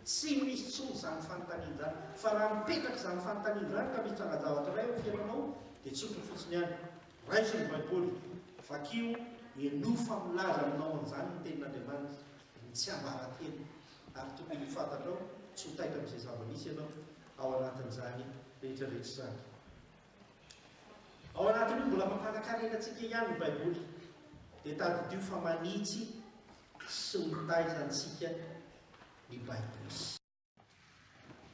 tsy misy tsony zany fanontaniana zany fa raha mipetraka zany fanontaniana zany ka misy tsangazavatra ray amin'ny fiainanao dia tsotra fotsiny ihany raisy ny baiboly vakio enofa milaza aminao an'izany ny tenin'Andriamanitra ny tsy ambarateny ary tokony hifantatrao tsy ho taitra amin'izay zava-misy ianao ao anatin'izany rehetrarehetra zany ao anatin'io mbola mampanankarenantsika ihany ny baiboly dia tadidio fa manitsy sy mitaizantsika ny baiboly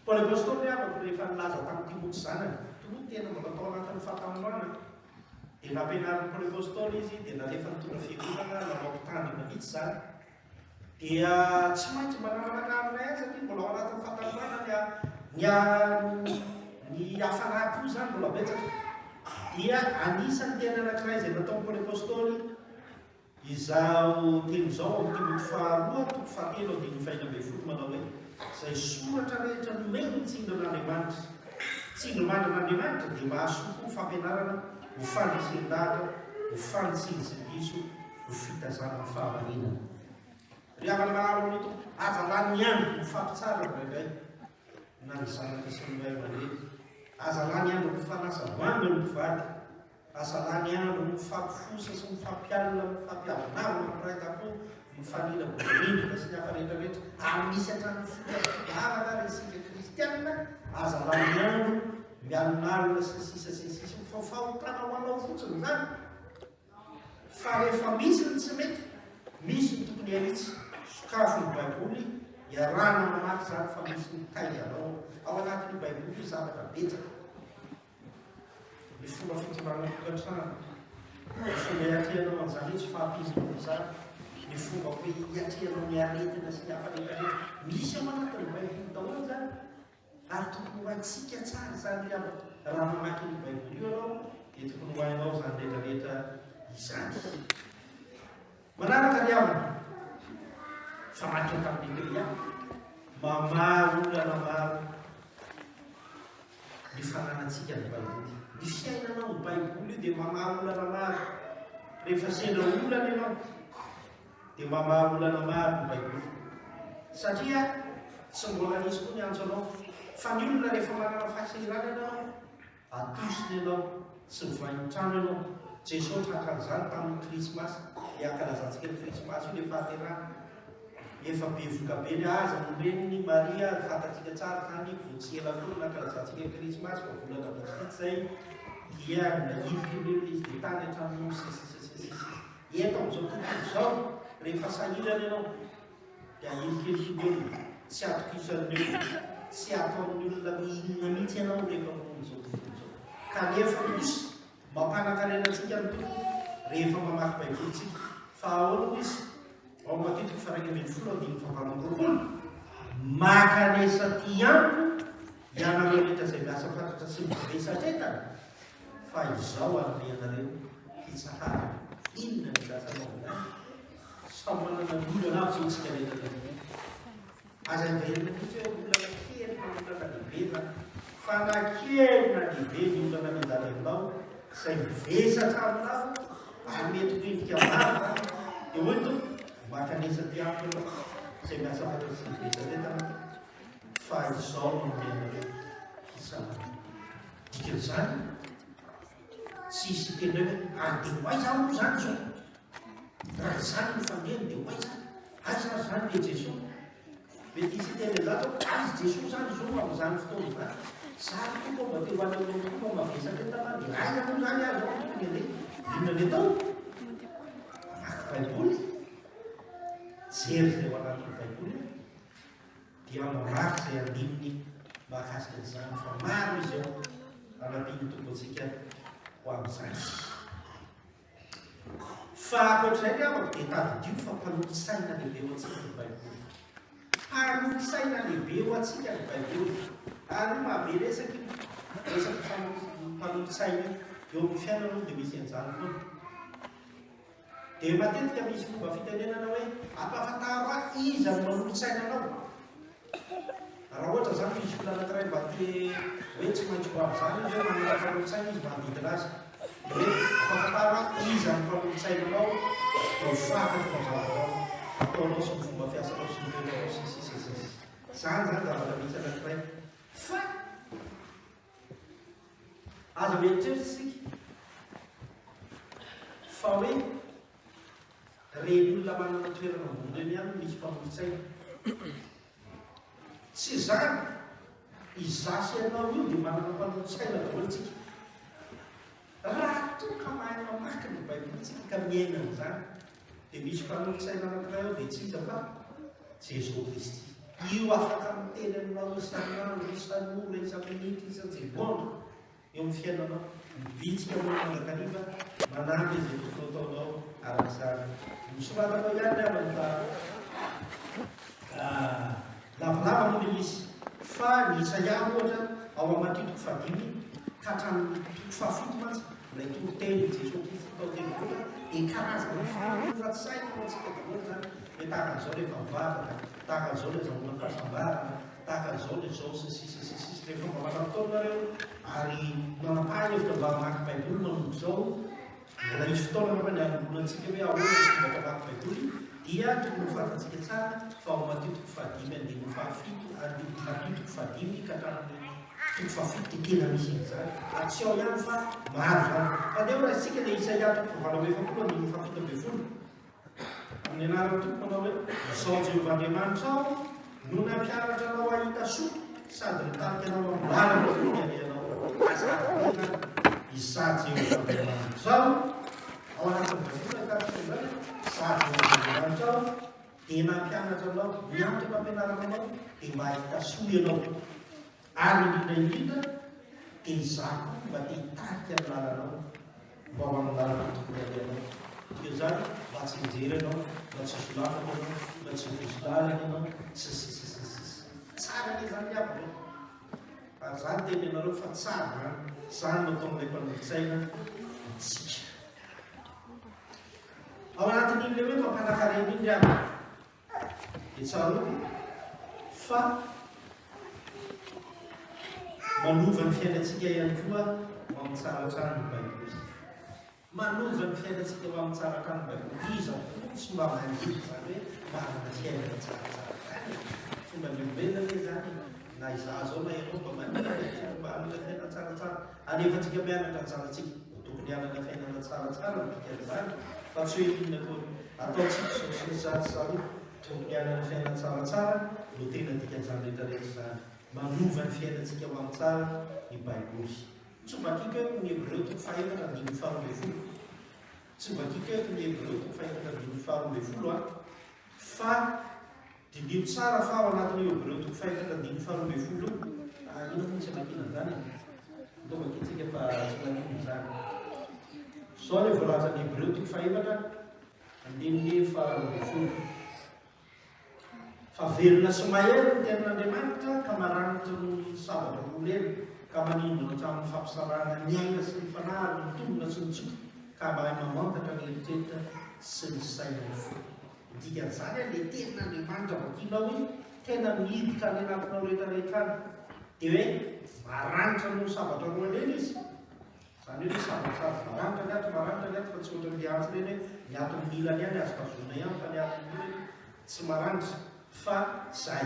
Paoly apôstôly avako rehefa nilaza tamin'ny Timoty zanany Timoty tena mbola tao anatin'ny fahatanorana dia nampianarin'ny Paoly apôstôly izy dia narehefa nitondra fiangonana namaoko tandrina mihitsy zany dia tsy maintsy manamanaka aminay azy satria mbola ao anatin'ny fahatanorana ny hafanako zany mbola betsaka dia anisan'ny tena anankiray izay nataon'ny Paoly apôstôly izao teny izao amin'ny Timoty faharoa toko fahatelo andininy fahaenina ambin'ny folo manao hoe izay soratra rehetra nomeny ny tsindrin'Andriamanitra tsindrimandrin'Andriamanitra dia mahasoa fampianarana ho fandresen-dahatra ho fanitsinjiso ho fitazanana fahamarinana ry havana manaro amin'ito aza lany ihany ho fampitsara ndraindray na ny zanaka sy ny ray aman-dreny aza lany ihany ho fanasa-boangy ny mpivady aza lany ihany ho mifampifosa sy mifampialina mifampiavinavina miray tapo mifanila bolinika sy ny hafa rehetrarehetra ary misy hatrany fitavana resika Kristy kristianina aza lamiandro mialonalona sisisy fafahotana ho anao fotsiny zany fa rehefa misy ny tsy mety misy ny tokony ahitsy sokafo ny baiboly iarana mamaky zany fa misy ny taiganao ao anatin'ny baiboly zavatra betsaka ny fomba fitondrana tokantrano ny fomba iatrehanao an'izany hoe tsy fahampizony zany ny fomba hoe iatrehanao ny aretina sy ny hafarehetrarehetra misy ao anatin'ny baiboly daholo zany ary tokony ho haitsika tsara zany raha mamaky ny baiboly io anao dia tokony ho hainao zany rehetrarehetra izany manaraka ny amana famaky tamin'ny Elia mamaro olana maro ny fananantsika ny baiboly ny fiainanao ny baiboly dia mamaro olana maro rehefa sendra olana ianao dia mamaro olana maro ny baiboly satria tsy mbola nisy koa ny antso anao fa ny olona rehefa manana fahasirana ianao atosiny ianao tsy mivain-trano ianao Jesosy nakan'izany tamin'ny krismasy hiankalazantsika ny krismasy io le fahaterana efa be vokabe ny aza noreniny Maria fantatsika tsara zany votsy ela foana nakalazantsika ny krismasy fa volana vitsivitsy zay dia naidikylelo izy dia tany an-trano eto amin'izao tontolo izao rehefa sahirana ianao dia aidikelyolelo tsy atokisany olona tsy ataon'ny olona mihinana mihitsy ianao rehefa mon'izao tontolo izao kanefa misy mampanankarenantsika ny tompoko rehefa mamaky baibolitsika fa ahoana izy ao matetiky faraika ambin'ny folo andiny fahavalon-roapolo makanesa ty amiko ianareo rehetra izay miasa fantatra sy mivesatrentana fa izao anome anareo hitsahara inona ny zasanao samy manana olo anavy tsy tsika rehetra aza iverina mihitsy hoe olana kely na olana lehibe zany fa na kely na lehibe ny olana miandarenao izay mivesatra aminao ary mety hoendrika maro dia hoe to makanesa ty amiko ianao izay miasa fantatra sy mivesatrentana fa izao manome anareo hitsahara dikan'izany tsisy tena hoe ary dia hoaiza moa zany zao raha izany ny fandreny dia hoaiza aiza zany le Jesosy mety isy tena zato aizy Jesosy zany zao amin'izany fotoana zany sary koa mba teo anao koa mavesatentana dia aiza moa zany azo ao tokony andeha inona le tao mamaky baiboly jery zay ao anatin'ny baiboly dia mamaky zay andininy mahakasika an'izany fa maro izy ao anatiny tombotsika ho amin'izany fa akoatr'izay ny amako dia tadidio fa mpanoky saina lehibe ho atsika ny baiboly mpanoky saina lehibe ho atsika ny baiboly ary mahabe resaky mpanoky saina eo amin'ny fiainana dia misy an'izany foana dia matetika misy fomba fitenenana hoe ampafantaro ahy iza ny manoky sainanao raha ohatra zany misy olona anankiray mba te hoe tsy maintsy ho avy zany izy hoe manana mpanoky saina izy manodidina azy dia hoe ampafantaro ahy iza ny mpanoky sainanao dia ho fantatra fazavanao ataonao sy ny fomba fiasanao sy ny toeranao sisisisy zany zavatra misy anankiray fa aza mieritreritsika fa hoe reny olona manana toerana ambony reny ihany misy mpanoki-tsaina tsy zany izasy ianao io dia manana mpanoki-tsaina daholontsika raha toka mahay mamaky ny baibolitsika ka miaina an'izany dia misy mpanoki-tsaina anankiray ao dia tsy iza fa Jesosy Kristy io afaka miteny aminao isan'andro isan'ora isan-minitra isan-jegonda eo amin'ny fiainanao mibitsika moa mandrakariva manampy izay tokony ataonao arak'izany misoratanao ihany amany fa lavalava moa ilay izy fa ny Isaia ohatra ao amatitoko fadimy ka hatramin'ny toko fahafito mantsy ilay toroteny Jesosy Kristy tao teny ohatra dia karazana fanoratsaina ao antsika daholo zany hoe tahaka an'izao rehefa mivavaka tahaka an'izao le zahoana fahasambarana tahaka an'izao le zao sisisisisisy rehefa mba manam-potoanareo ary manam-pahy efitra mba mamaky baiboly manombo zao mbola misy fotoana maka ny anolonantsika hoe ahoana sy mba mamaky baiboly dia tokony ho fantatsika tsara fa ao matitoko fadimy andiny fahafito matitoko fadimy ka hatramin'ny toko fahafito dia tena misy an'izany tsy ao ihany fa maro zany fa dia raha isika le Isaia toko valo amby efapolo andiny fahafito amby folo amin'ny anarany toko manao hoe zao Jehovah Andriamanitra ao no nampianatra anao ahita soa sady mitarika anao amboarana ianao azadina izady Andriamanitra zao ao anatin'ny vavonaka zany sady Andriamanitra ao dia nampianatra anao mianto mpampianarana anao dia mba hitasoa ianao ary indrindra dia izako mba te hitarika ny lalanao mba ho amin'ny lalana tokony aleanao io zany mba tsy mijery ianao mba tsy solamana ianao mba tsy mivosolalana ianao tsara le zany aby fa zany teny ianareo fa tsara zany nataon'ilay mpanolotsaina tsika ao anatin'iny le hoe mampanakarena iny aby dia tsaroko fa manova ny fiainantsika ihany koa ho amin'ny tsaratsara ny baiboly manova ny fiainantsika ho amin'ny tsaratsara ny baiboly iza tsy mba mandidy zany hoe manana fiainana tsaratsara zany fomba miobelona le zany na izaho zao na ianao mba manina mba hanana fiainana tsaratsara anefantsika mianatra ny zanatsika tokony hanana fiainana tsaratsara mikikana zany fa tsy hoe inona koa ataotsika sosializaty zany tokony hanana fiainana tsaratsara no tena dikan'izany rehetrarehetra zany manova ny fiainantsika ho amin'ny tsara ny baiboly tsy mba kika hoe ny Hebreo toko fahaefatra andimy faharoa ambin'ny folo tsy mba kika hoe ny Hebreo toko fahaefatra andimy faharoa ambin'ny folo fa didimo tsara fa ao anatin'ny Hebreo toko fahaefatra andimy faharoa ambin'ny folo ino fotsy makina zany atao makitsika fa tsy makina zany sao le voalazan'ny Hebreo toko fahaefatra andimy faharoa ambin'ny folo fa velona sy mahery ny tenan'Andriamanitra ka maranitra ny sabatra olena ka manindona hatramin'ny fampisarahana ny aina sy ny fanahary ny tombona sy ny tsoka ka mba mamantatra ny eritreritra sy ny saina fo dikan'izany le tenan'Andriamanitra vakinao hoe tena midika ny anatinao rehetrarehetra any dia hoe maranitra no sabatra olena izy zany hoe sabatra maranitra ny ato maranitra ny ato fa tsy ohatra ny antsy reny hoe miaton'ny milany ihany azo tazona ihany fa ny aton'ny milany tsy maranitra fa zay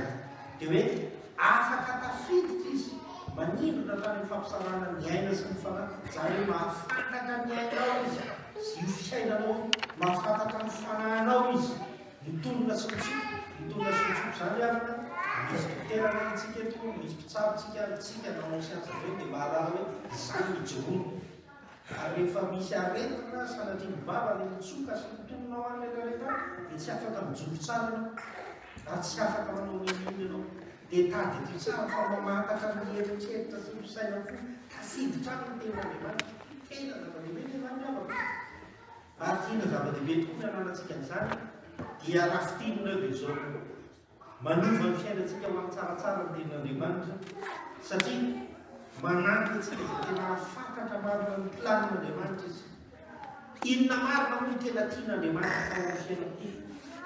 dia hoe afaka tafiditra izy manindona tany amin'ny fampisarahana ny aina sy ny fanahy zany hoe mahafantatra ny ainao izy io fiainanao mahafantatra ny fanahinao izy mitonona sy mitondra sy mitsoko zany arina misy mpiterana antsika eto misy mpitsabontsika tsika nanao siansa reo dia mahalala hoe zany mijorono ary rehefa misy aretina sanatria mivava ny mitsoka sy mitonona ho any rehetrarehetra dia tsy afaka mijoro tsara ianao ary tsy afaka manao nynina ianao dia tady ty tsara fa mamantatra ny eritreritra sy misaina fo tafiditra any ny tenan'Andriamanitra tena zava-dehibe ny zany ary tiana zava-dehibe tokoa ny ananantsika n'izany dia rafitinina dia zao manova ny fiainantsika ho amin'ny tsaratsara ny tenan'Andriamanitra satria manampy atsika izay tena afantatra marina ny planin'Andriamanitra izy inona marina moa ny tena tian'Andriamanitra tao amin'ny fiainantsika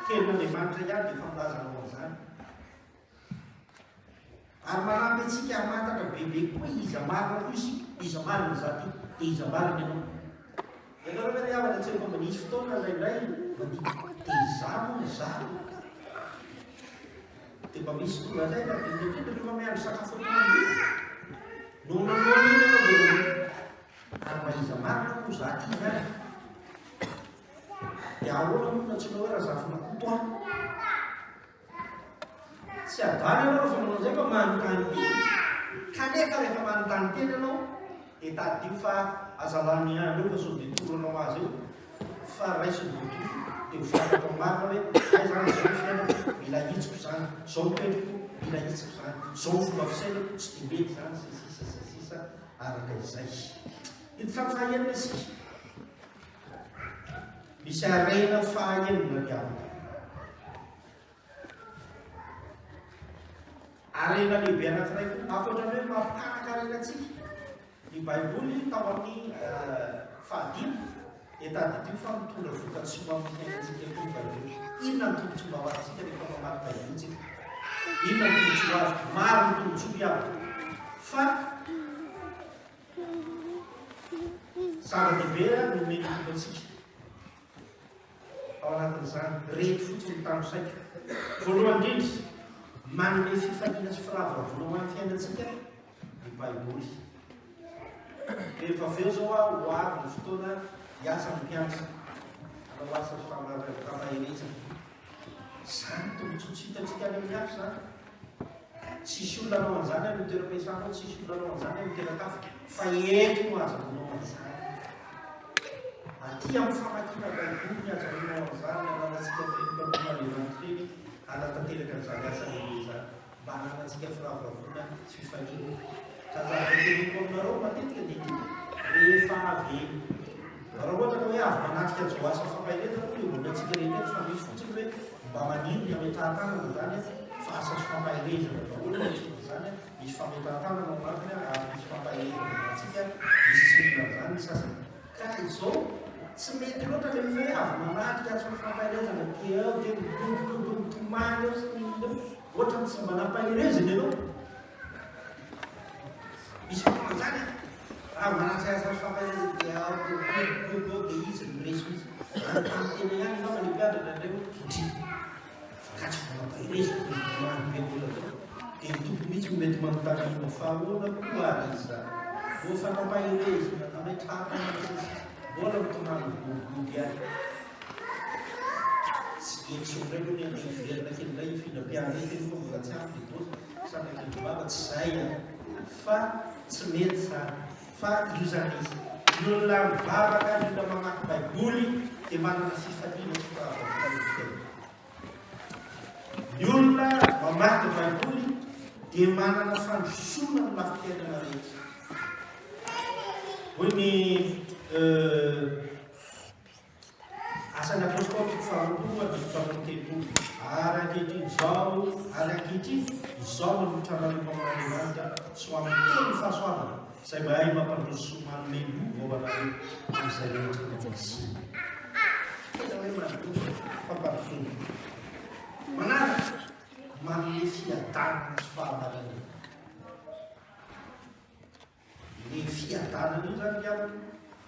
tenan'Andriamanitra ihany dia familazanao an'izany ary manampy atsika hamantatra bebe koa iza marina koa isika iza marina zaty dia iza marina ianao ianareo hoe avana tsy efa manisy fotoana indraindray dia izamo ny zany dia mba misy tonga zay da indrindra rehefa miandro sakafo atoandro no namoana iny ianao dia ary mba iza marina koa zaty zany dia ahoana moa na tsy hoe raha zafina koto tsy adany ianao rehefa manao zay fa manontany teny kanefa rehefa manontany teny ianao dia tadio fa azalany andro eo fa sao dia toranao azy eo fa raisiny vototo dia ho fantatra marina hoe ay zany zao fiainako mila hitsiko zany zao mipetriko mila hitsiko zany zao fomba fisainako tsy dia mety zany sisa araka izay ity fahaenina isika misy arena fahaenina diavana arena lehibe anankiray akoatrany hoe mampitanaka arenatsika ny baiboly tao amin'ny fahadimy dia taditio fa mitondra voka-tsoa amin'ny fiainantsika koa ny baiboly inona ny tombotsoa ho atsika rehefa mamaky baiboly tsika inona ny tombotsoa azy maro ny tombotsoa iaby fa zava-dehibe no menitoka atsika ao anatin'izany rety fotsiny tano saika voalohany indrindra manome fifaliana sy firavoravoana ho amin'ny fiainantsika ny baiboly rehefa aveo zao ho avy ny fotoana hiasa ny mpianatra anao asa famaheretsana zany tombotsoa tsy hitatsika any amin'ny hafa zany tsisy olona anao an'izany any toeram-piasanao, tsisy olona anao an'izany any toeran-kafa, fa eto no azahoanao an'izany. Aty amin'ny famakiana baiboly ny azahoanao an'izany, ananantsika filipamoana levantreny, anatanteraka an'izany asa lehibe izany, mba hananantsika firavavona sy fifaliana. Ka zava-teniko aminareo matetika dia rehefa avy raha ohatra ka hoe avy manatrika an'izao asa fampahiretina moa io antsika rehetra fa misy fotsiny hoe mba manino ny ametrahan-tanana zany fa asa sy fampahirezana daholo zany misy fametrahan-tanana ao anatiny ary misy fampahirezana antsika misy tsinona zany ny sasany. Ka izao tsy mety loatra le hoe avy manatrika asa fampahirezana dia eo dia mitomany eo sy minina eo ohatra ny tsy mba nampahirezana ianao. Misy fotoana zany avy manatrika asa fampahirezana dia eo dia izy miresy izy anytantena ihany fa le mpiadrana ndray hoe kitry fakatsy fampahirezana manome olona zao dia tompo mihitsy mety manontany fahaona koa ary izy zany vo fanampahirezana nametrahana mbola mitomany boribory ihany tsy etsy ndray moa ny iverina kely ndray finam-pianay teny fa mbola tsy ampy dôzy sanakely tsy zay fa tsy mety zany fa io zany izy ny olona mivavaka ny olona mamaky baiboly dia manana fifaliana sy fahavavana. Ny olona mamaky baiboly dia manana fandrosoana ny lafitenana rehetra. Hoy ny asan'ny apôstôly faharoa ny faharoa-telopolo ary ankehitriny izao no mitrandranim-pamananimanitra sy ho amin'ny teny fahasoavana izay mba hay mampandroso manome lovana amin'izay rehetra misy. Tena hoe mandroso fampandrosoana. Manaraka manome fiadanana sy fahamarana. Le fiadanana io zany aminy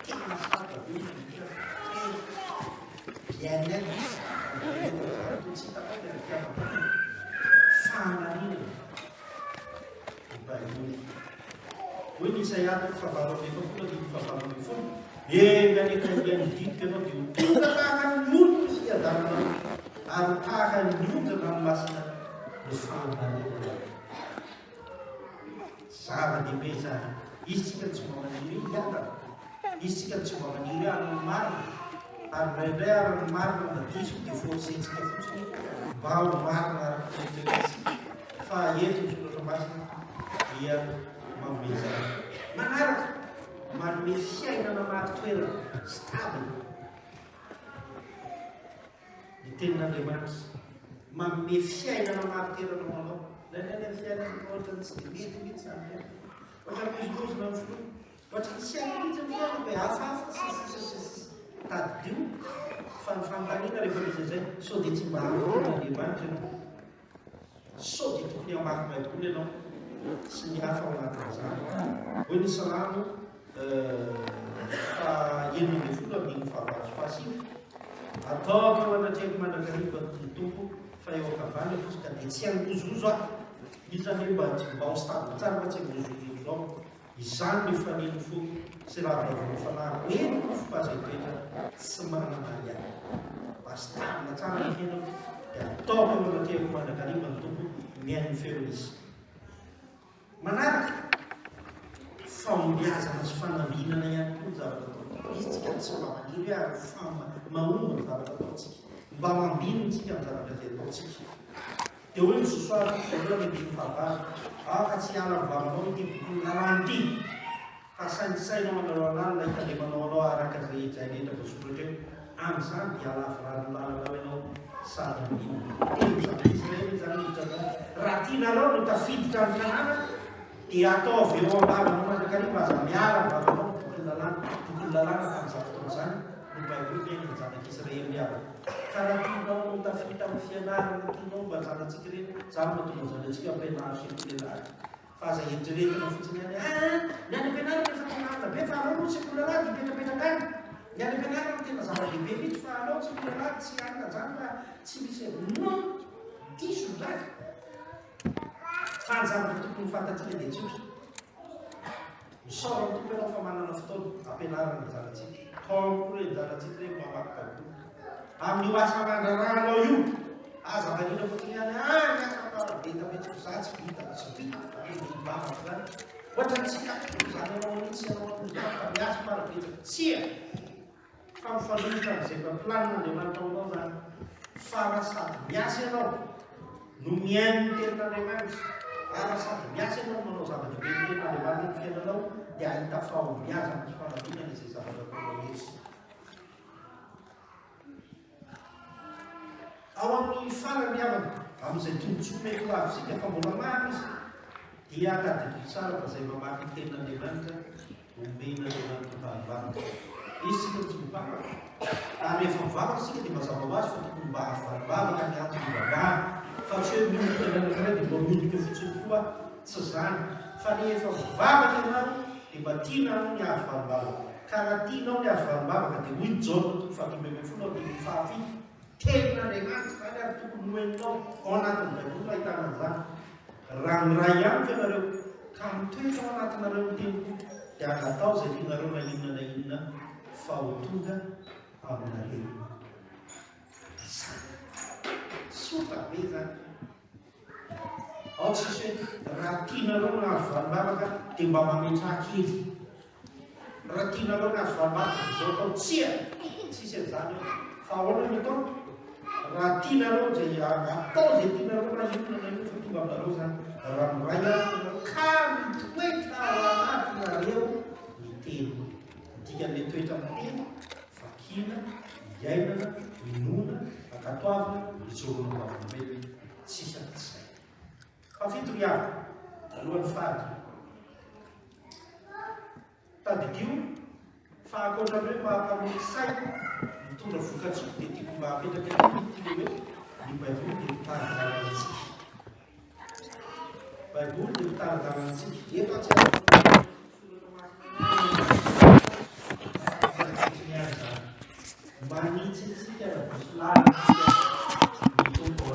tena masaka be hoy ny Isaia enganekaiany didika anao dia tonga tahaka ny olona ny fiadanana ary tahaka ny ondana ny masina ny fahamarana. Zava-dehibe zany izy tsika tsy mba maniry hiadana, izy tsika tsy mba maniry ary marina ary ndraindray ary ny marina mba diso dia forsentsika fotsiny mba ho marina ara-piaitsika fa eto ny solotramasina dia manome zany. Manaraka manome fiainana mari-toerana stable ny tenin'Andriamanitra manome fiainana mari-toerana ho anao. Ndraindray ny fiainana ohatra tsy dia mety mihitsy zany ohatra mizozona ny folo ohatra tsy hainy mihitsy ny foana be hafahafa tadio fa ny fanontaniana rehefa misy zay sao dia tsy mba hafon'Andriamanitra ianao, sao dia tokony hamaky baiboly ianao sy ny hafa ao anatin'izany. Hoy ny Salamo enina ambin'ny folo andiny fahavalo sy fahasivy ataoko ao anatrehako mandrakariva ny tompo fa eo ankavany fotsika dia tsy hangozozo aho. Izy zany hoe mba ho stable tsara mba tsy hangozozo zao izany ny fanino fo sy raha vaovao fanahiko eniko fopazapetra tsy manana ihany mba stable tsara ny fiainako dia ataoko ao anatrehako mandrakariva ny tompo miainy feo izy. Manaraka fambiazana sy fanambinana ihany koa ny zavatra atao. Izy tsika tsy mba maniry ary mahomba ny zavatra ataotsika mba mambino tsika ny zavatra zay ataotsika. Dia hoe misosoara voalohany ny fahavalo ka tsy hiala ny vavanao ity lalàna ity fa sainsainao manao lalàna hitandemanao anao araka zay rehetra voasoratra eo amin'izany dia alavirany lalana ianao sady ambino. Israely zany hitanao raha tianareo no tafiditra ny tanàna dia ataovy eo ambavanao mandrakariva aza miala ny vavanao tokony lalàna tamin'izany fotoana izany no baiboly teny ny zanak'Israely aby. Ka raha tianao no tafiditra amin'ny fianarana tianao mba zanatsika ireny zany mahatonga zanatsika ampianary sekolelahy fa aza eritreretina fotsiny any ny any ampianarana efa tanàna be fa anao moa sekolelahy dipetrapetraka any ny any ampianarana tena zava-dehibe mihitsy fa anao sekolelahy tsy anina zany fa tsy misy non diso zany fa ny zavatra tokony fantatsika dia tsotra misaora tompo ianao fa manana fotoana ampianarana ny zanatsika taokoa hoe ny zanatsika reny mamaky baiboly amin'ny asa mandraranao io aza manina fotsiny any ny asa dia metsy zatsy vita tsy vita bavaka zany ohatra tsika zany anao mihitsy anao fa miasa marabe tsia fa mifanolotra amin'izay planina Andriamanitra aminao zany fa sady miasa ianao no miaino ny tenin'Andriamanitra ara sady miasa ianao manao zava-dehibe ny tenin'Andriamanitra ny fiainanao dia ahita fahombiaza amin'ny fanadinana izay zavatra ataonao mihitsy. Ao amin'ny farany havana amin'izay tombotsoa mety ho avisika fa mbola maro izy dia tadidio tsara fa izay mamaky ny tenin'Andriamanitra omena Andriamanitra fahavalona izy sika tsy mivavaka ary rehefa mivavaka sika dia mazava ho azy fa tokony mba hahavalobavaka ny antony mivavahana fa tsy hoe miondrika nanankiray dia mba miondrika fotsiny koa tsy zany fa rehefa mivavaka ianao dia mba tianao ny hahavalobavaka ka raha tianao ny hahavalobavaka dia hoy Jaona 4:25 tenin'Andriamanitra zany ary tokony hoeninao ao anatin'ny Baiboly ahitana an'izany raha miray ihany ianareo ka mitoetra ao anatinareo ny teniko dia angatao izay tianareo na inona na inona fa ho tonga aminareo soka be zany ao tsisy hoe raha tianareo na azo valobavaka dia mba mametra kely raha tianareo na azo valobavaka izao atao tsia tsisy an'izany fa ahoana ny atao raha tianareo zay atao zay tianareo na inona na inona fa tonga aminareo zany raha miray ianareo ka mitoetra ao anatinareo ny teny dikan'ilay toetra ny teny vakina iainana minona akatoavina mijorona vavomety tsisy an'izay fafito riava alohan'ny fady tadidio fa akoatran'ireo mahampamory saina mitondra vokatsy dia tiako mba apetraka ny hoe ny Baiboly dia mitaradaranatsika Baiboly dia mitaradaranatsika eto tsy manitsy tsika lalana mitombo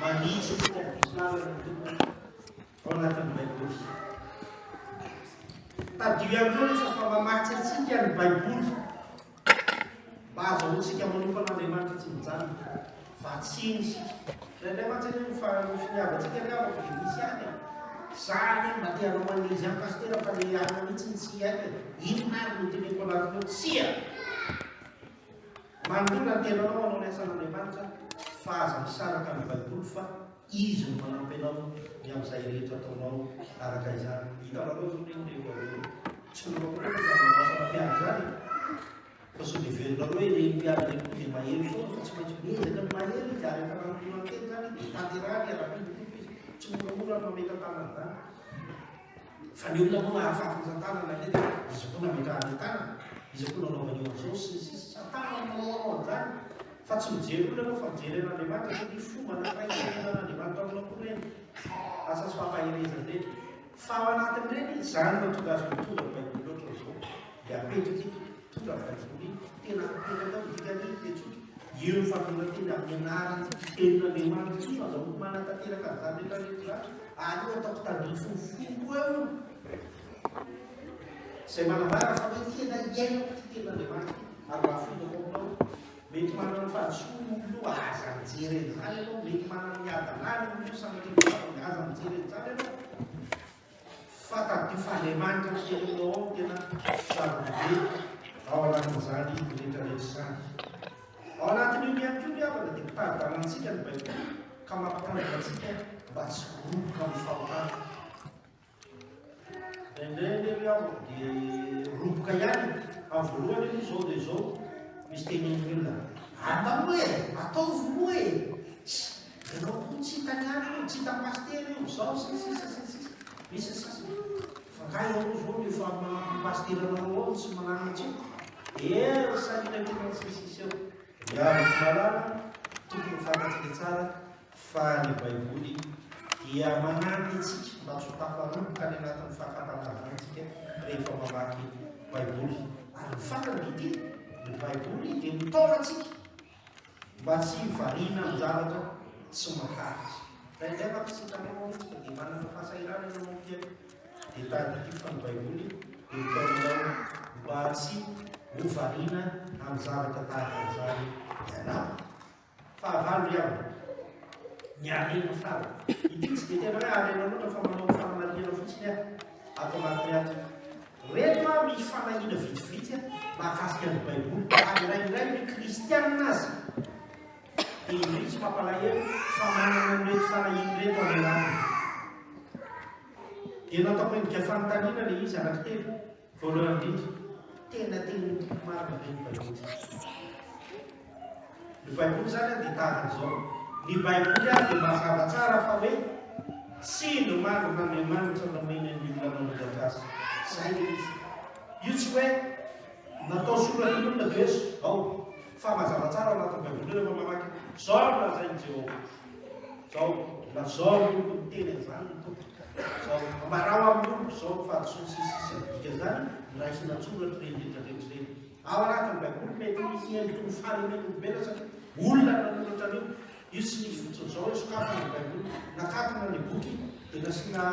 manitsy tsika lalana mitombo ao anatin'ny Baiboly tadio ihany koa rehefa fa mamatsy atsika ny Baiboly mba azahoantsika manompan'Andriamanitra tsy mijanona vatsiny isika indray mantsy fa finiavantsika ny avako dia misy any zany mba te hanao manizy any pastera fa le ana mihitsy ny tsy haika inona ary no teneko anatinao tsia manodona ny tenanao anao ny asan'Andriamanitra fa aza misaraka ny Baiboly fa izy no manampy anao ny amin'izay rehetra ataonao araka izany hitanareo zao rehefa tsy nomakoa zava-masampiady zany fa so dia velonareo hoe ny mpiady rehefa dia mahery foana fa tsy maintsy miezaka ny mahery izy ary efa nanotona ny teny zany dia tanterany araka izy tsy moramora mameka tanana zany fa ny olona moa mahafaty ny tanana nety izy koa nametrahany tanana izy koa nanaovany eo an'izao sy tanana manao an'izany fa tsy mijery olona anao fa mijery an'Andriamanitra satria fomba anankiray an'Andriamanitra aminao koa reny asa sy fampaherezany reny fa ao anatin'ireny izany no tonga azo mitonga Baiboly loatra zao dia apetraky tonga Baiboly tena apetraka dikany petsoky eo ny famonateny amin'ny anarany tenin'Andriamanitra tsy azahoako manatanteraka zany rehetrarehetra aleo ataoko tadiny fofofonko eo izay manambara fa hoe tena iainako ty tenin'Andriamanitra ary mahafindako aminao mety manana fahadisono aza mijereny zany ianao mety manana ny adanany io samateany aza mijereny zany ianao fa tadio fandriamanitra ny teninao ao tena zava-dehibe ao anatin'izany rehetrarehetra zany ao anatin'io ihany koa miavana dia mitaridarantsika ny Baiboly ka mampitanjaka antsika mba tsy roboka amin'ny fahotana indraindray miavo dia roboka ihany amin'ny voalohany io zao dia zao misy tenen'ny olona atao hoe ataovy moa e ianao koa tsy hitany any io tsy hitany pastera io zao misy sasany fa ka ianao zao rehefa pasteranao ao tsy manana tsy salinatena sisisy eo miavaka malala tokony fantatsika tsara fa ny Baiboly dia manampy antsika mba tsy ho tafaroboka ny anatin'ny fahafantarantsika rehefa mamaky Baiboly ary fantany ity ny Baiboly dia mitondra antsika mba tsy variana amin'ny zavatra tsy maharitra indray maka tsy hitanao antsika dia manana fahasairana ianao mampia dia tadidio fa ny Baiboly dia mitondranao mba tsy ho variana amin'ny zavatra tahaka an'izany ianao fahavalo ihany Nyarena fara. Ity tsy dia tena hoe arena loatra fa manao fanamariana fotsiny ato anatiny ato. Reto misy fanahina vitsivitsy mahakasika ny Baiboly. Ary rairay ny kristianina azy. Dia indrisy mampalahelo fa manana mety fanahiny reto any anatiny. Dia natao endrika fanontaniana ilay izy anankitelo. Voalohany indrindra, tena marina be ny Baiboly. Ny Baiboly zany dia tahaka izao. Ny Baiboly dia mazava tsara fa hoe sino marina Andriamanitra nomeny ny olona manodakasa. Zay izy. Io tsy hoe natao soratin'olona dia ao fa mazava tsara ao anatin'ny Baiboly rehefa mamaky zao lazainy Jehovah. Zao lazao ny olona miteny an'izany ny tompoko. Zao amarao amin'ny olona zao fahadosoany sisisy dika zany raisina tsoratra rehetra rehetra. Ao anatin'ny Baiboly mety misy endrika ny fanomeny olombelona satria olona nanoratra an'io. Io tsy nisy fotsiny zao hoe sokafana ny Baiboly. Nakatona ny boky dia nasiana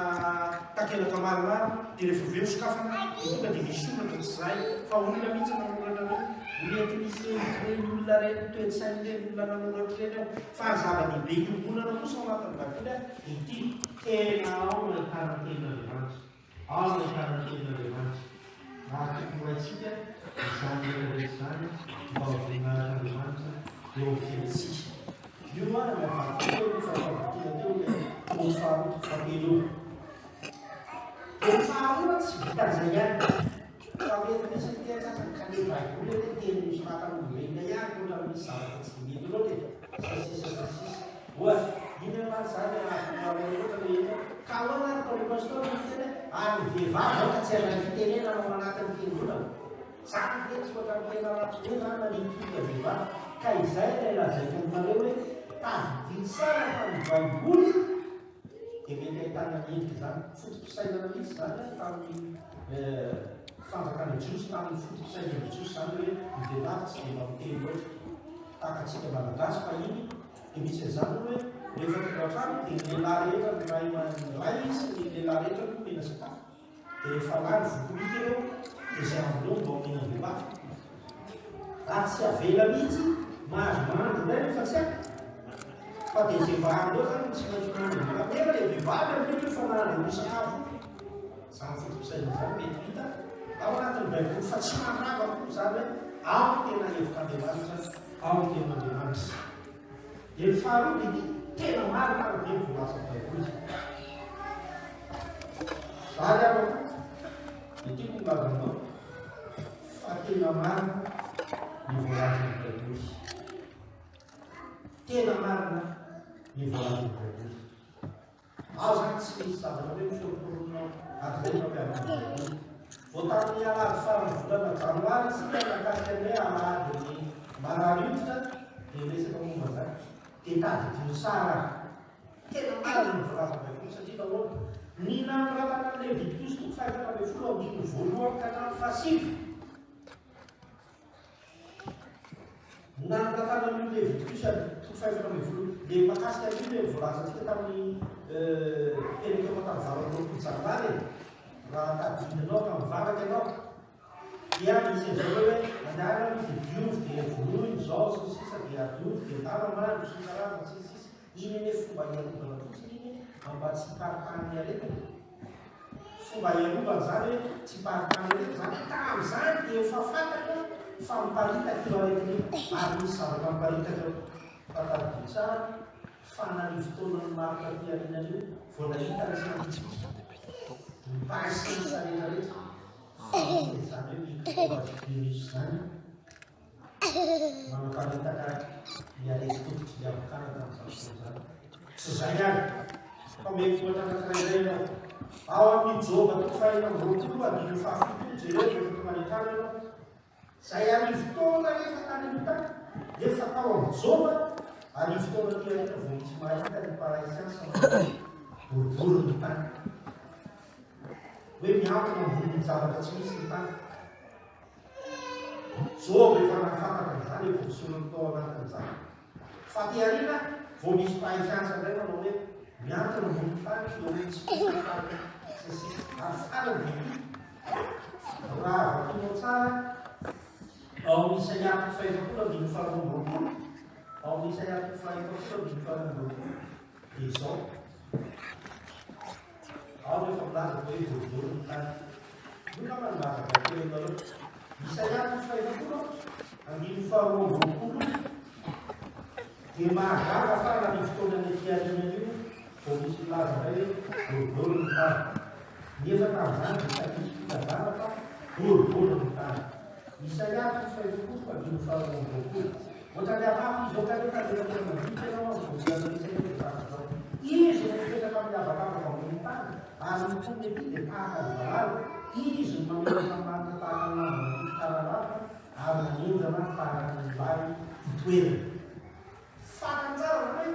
takelaka maromaro dia rehefa avy eo sokafana dia tonga dia misy soratra tsy izay fa olona mihitsy nanoratra an'io. Mety misy endrik'ireny olona reny toe-tsain'ireny olona nanoratra ireny ao. Fa zava-dehibe iombonana kosa ao anatin'ny Baiboly ity tena ao ny taranten'Andriamanitra. Ao ny taranten'Andriamanitra. Mahatokony haitsika izany rehetrarehetra izany mba ho voninahit'Andriamanitra eo amin'ny fiainantsika. Io mana miavaka teo fa fahavitina teo ny faharoa fatelo. Dia ny faharoa tsy vita izay ihany. Fa mety misy mitetsaka ka ny Baiboly hoe teny misy mahatan'olombelona ihany koa raha misy zavatra tsy mety loatra sasisa. Ohatra, iny amany zany ahafahana loatra hoe eny ka ahoana ary ataon'ny pastora miteny ary vehivavy ao ka tsy aray fitenena ao anatin'ny fiangonana. Zany mety ohatra ny tena anaty hoe zany manitika vehivavy. Ka izay ilay lazaina aminareo hoe tadidy tsara fa ny Baiboly dia mety ahitana endrika zany. Fotom-pisainana mihitsy zany tamin'ny fanjakana Jiosy tamin'ny fotom-pisainana Jiosy zany hoe ny vehivavy tsy dia mamoteny loatra. Takatsika malagasy fa iny dia misy an'izany hoe rehefa tonga an-trano dia ny lehilahy rehetra ny ray izy ny lehilahy rehetra no mena sakafo. Dia rehefa lany vokolika ireo dia izay amin'ireo mba omena vehivavy. Raha tsy avela mihitsy mahazo mandro indray rehefa tsy aiko. Fa dia izay mba andreo zany tsy maintsy mandro. Nefa ilay vehivavy amin'io fa mandro ny sakafo. Izany fotom-pisaina izany mety hita ao anatin'ny Baiboly fa tsy mandrava koa izany hoe ao ny tena hevitran'Andriamanitra, ao ny tenan'Andriamanitra. Dia ny faharoa dia tena marina ary dia voalaza Baiboly. Vary aho dia tiako milazanao fa tena marina ny voalaza ny Baiboly. Tena marina ny voalaza ny Baiboly. Ao zany tsy misy zavatra hoe misoroporoninao aty zay mampiavaka ny Baiboly. Vao tamin'ny alahady farany volana janoary tsy tena nakasika ny hoe alahady ny mararitra dia resaka momba zany. Dia tadidiny tsara. Tena marina ny voalaza ny Baiboly satria nahoana ny nanoratana ny Levitikosy toko 5:10 voalohany ka hatramin'ny fahasivy. Nanoratana ny Levitikosy toko 5:10 dia mahakasika an'io ilay voalazantsika tamin'ny teny teo tamin'ny 20 janoary raha tadidinao ka mivavaka ianao. Dia misy an'izao hoe anarany dia diovy dia voloiny izao sisisa dia diovy dia tamamandro sy karazana sisisa. Iny ane fomba iarovana fotsiny iny mba tsy hiparipahany aretina. Fomba iarovana zany hoe tsy hiparipahany aretina zany tamin'izany dia efa fantatra fa miparitaka io aretina io ary misy zavatra miparitaka eo. Fa tadidy tsara fa nary fotoanany marina fiarinana io vao nahita ny siantifika mipasy ny rehetrarehetra. Zany hoe mikrovazibimisy zany manaparitaka ny aretin-tokotry ny avokana tamin'izany zany. Tsy izay ihany fa mety ohatra anankiray ianao ao amin'ny Joba toko 4:5 jereo rehefa manetrana ianao. Zay ary fotoana rehefa tany amin'ny tany efa tao amin'ny Joba ary fotoana tia rehetra vao tsy mahita ny paraisiansa boribory ny tany. Hoe miankina ambony ny zavatra tsy misy ny tany. Joba efa nafantatra izany efa voasoriny tao anatin'izany. Fa ty ariana vao misy paraisiansa indray manao hoe miankina ambony ny tany eo hoe tsy misy ny tany. Ary farany dia raha vakinao tsara ao amin'ny Isaia 5:20 ao amin'ny Isaia 5:20 dia izao ao rehefa milaza hoe vorodorony tany nona manazaka kely ianareo Isaia 5:5 dia mahagaga fa na ny fotoana ny tiariana io vao misy milaza indray hoe vorodorony tany nefa tamin'izany dia sakisy fitazana fa vorodorony tany Isaia 5:5 ohatra ny afafy izao kanefa dia tena maditra ianao voavolana Isaia zao izy no mipetraka miavakavaka ambony tany ary ny tony ety dia tahaka ny valala izy no mamelona marina tahaka ny lamba karalafa ary nanenjana tahaka ny vary fitoerana fakantsara hoe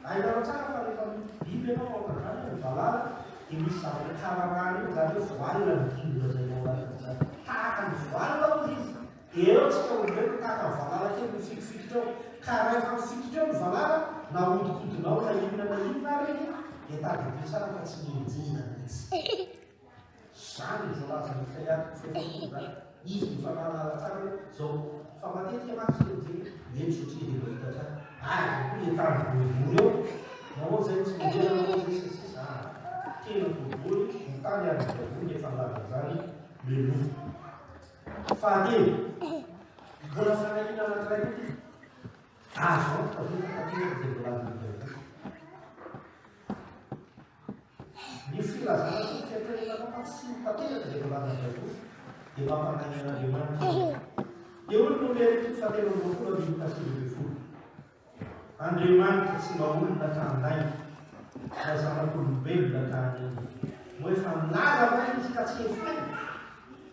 ahitana tsara fa rehefa biby ianao aokazany ny valala dia misy zavatra kararana io zany hoe voalina mitindona zay ao anatiny tahaka ny voalina ozy izy dia eo tsika olombelona tahaka ny valala kely mifikifikotra eo ka rehefa mifikitra eo ny valala na odikodinao na inona na inona reny dia tadidi tsara fa tsy mienjena mihitsy zany izy laza ny Isaia zany izy mifanalala tsara hoe zao fa matetika matsy enjeny mety satria dia mahita tsara koa etany boribory eo namoa zay tsy mijena namoa zay sasisa kely boribory ny tany ary boribory efa laza zany lelo fahatelo mbola fanahina anankiray koty azo fa zay volazany boribory ny filazana sy fiatreranao fa tsy mitateraka zay volazany boribory dia mampanahinaandriamanitra dia olo no lerety fatelo ambinifolo andimy kasivy Andriamanitra tsy mba olona tanday fa zanak'olombelona tany no efa milaza va izy ka tsy efeny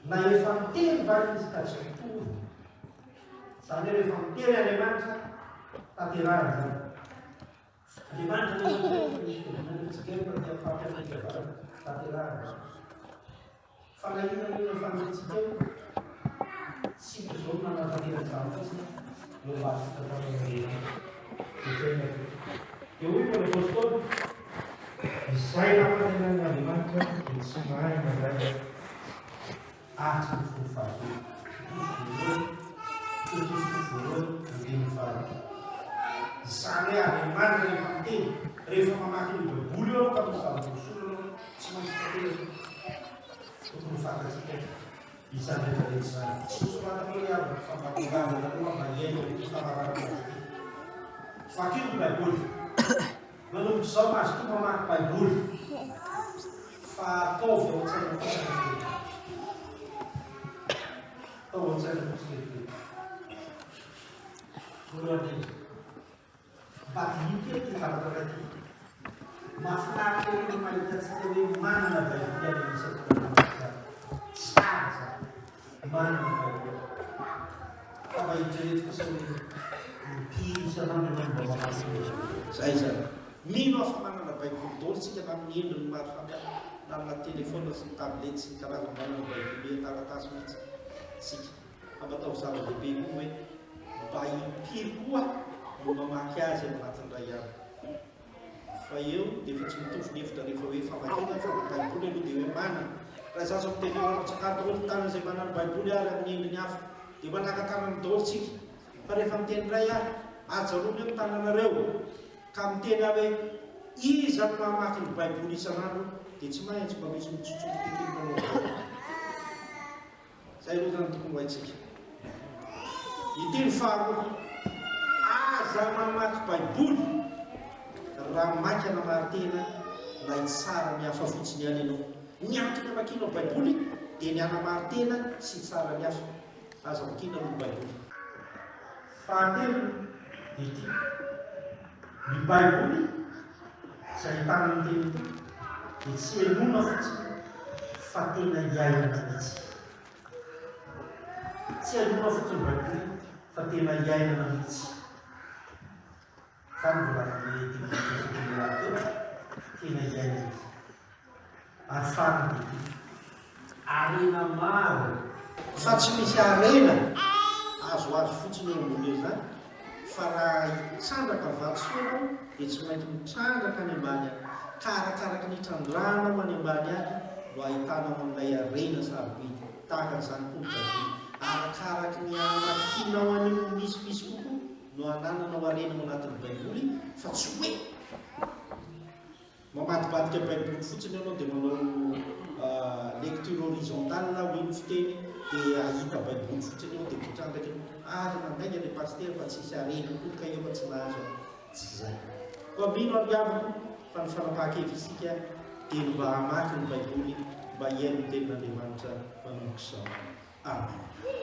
na efa miteny va izy ka tsy mitovy zany hoe rehefa miteny Andriamanitra tanterahany zany Andriamanitra ntsikefa dia fampianatra tanterahany fanahina io efa mitsika tsy zao manatanteraky zany fotsiny eo mbasytatanaandriamanitra dia hoy ny apôstôly izay namantenany Andriamanitra dia tsy mahay mandray atsy ny folo fahatelo voalohany andiny fahatelo zany hoe Andriamanitra rehefa miteny rehefa mamaky ny baiboly eo ka mifahavolosolo tsy maintsy tanteraka tokony fantatsika izany rehefa rehetra zany tsy misoratana hoe avy fampatongavana aloha mba hiaino rehetra famarana fakio ny baiboly manombotra izao mahazo toa mamaky baiboly fa ataovy ao an-tsaina fotsiny atao an-tsaina fotsiny voalohany mba dikely ty zavatra ty mahafinaritra eny mahitatsika hoe manana baiboly any isaka tsara zany manana baiboly fa mba hitreretika sa hoe mpiry isanandro ianao mba mamaky zay zany mino afa manana baiboly dolo tsika na amin'ny endriny maro samihafa na amina telefôna sy ny tablety sy ny karazana manana baiboly taratasy mihitsy sika ambatao zava-dehibe koa hoe mba impiry koa no mamaky azy ao anatin'ny ray ihany fa eo dia efa tsy mitovy ny hevitra rehefa hoe famakina fa ny baiboly aloha dia hoe manana raha zaza mitenyana tsakato olo tanana izay manana baiboly ary amin'ny endriny hafa dia manaka-tanany dolo tsika fa rehefa miteny ray ahy ajaroany eo tananareo ka miteny aho hoe iza no mamaky ny baiboly isanandro dia tsy maintsy mba misy mitsotsoky tekenynao zay aloha zany tokony ho haitsika iteny faharoa aza mamaky baiboly raha maky anamartena na itsara ny hafa fotsiny any ianao ny antony amakinao baiboly dia ny anamartena sy tsara ny hafa aza makina aloha baiboly fahatelo ity ny baiboly zay tanany teny ty dia tsy enona fotsiny fa tena iainana mihitsy tsy enona fotsiny baiboly fa tena iainana mihitsy zany volany tena iainana ary farany ty arena maro fa tsy misy arena azo azo fotsiny eo ambony eo zany fa raha hitsandraka vatsoanao dia tsy maintsy mitrandraka any ambany any ka arakaraky nitrandrana ho any ambany any no ahitanao amin'ilay arena saroby tahaka an'izany koa baiboly arakaraky ny amakinao an'io misimisy kokoa no anananao arena ao anatin'ny baiboly fa tsy hoe mamadibadika baiboly fotsiny ianao dia manao lecture horizontale hoy ny fiteny dia ahita baiboly fotsiny ianao dia potrandraka ary mandainga le paster fa tsisy arena koa ka eo fa tsy nahazo tsy zay koa mino ariavako fa ny fanapaha-kevitsika dia mba hamaky ny baiboly mba hiaino ny tenin'Andriamanitra manomboka izao. Amen.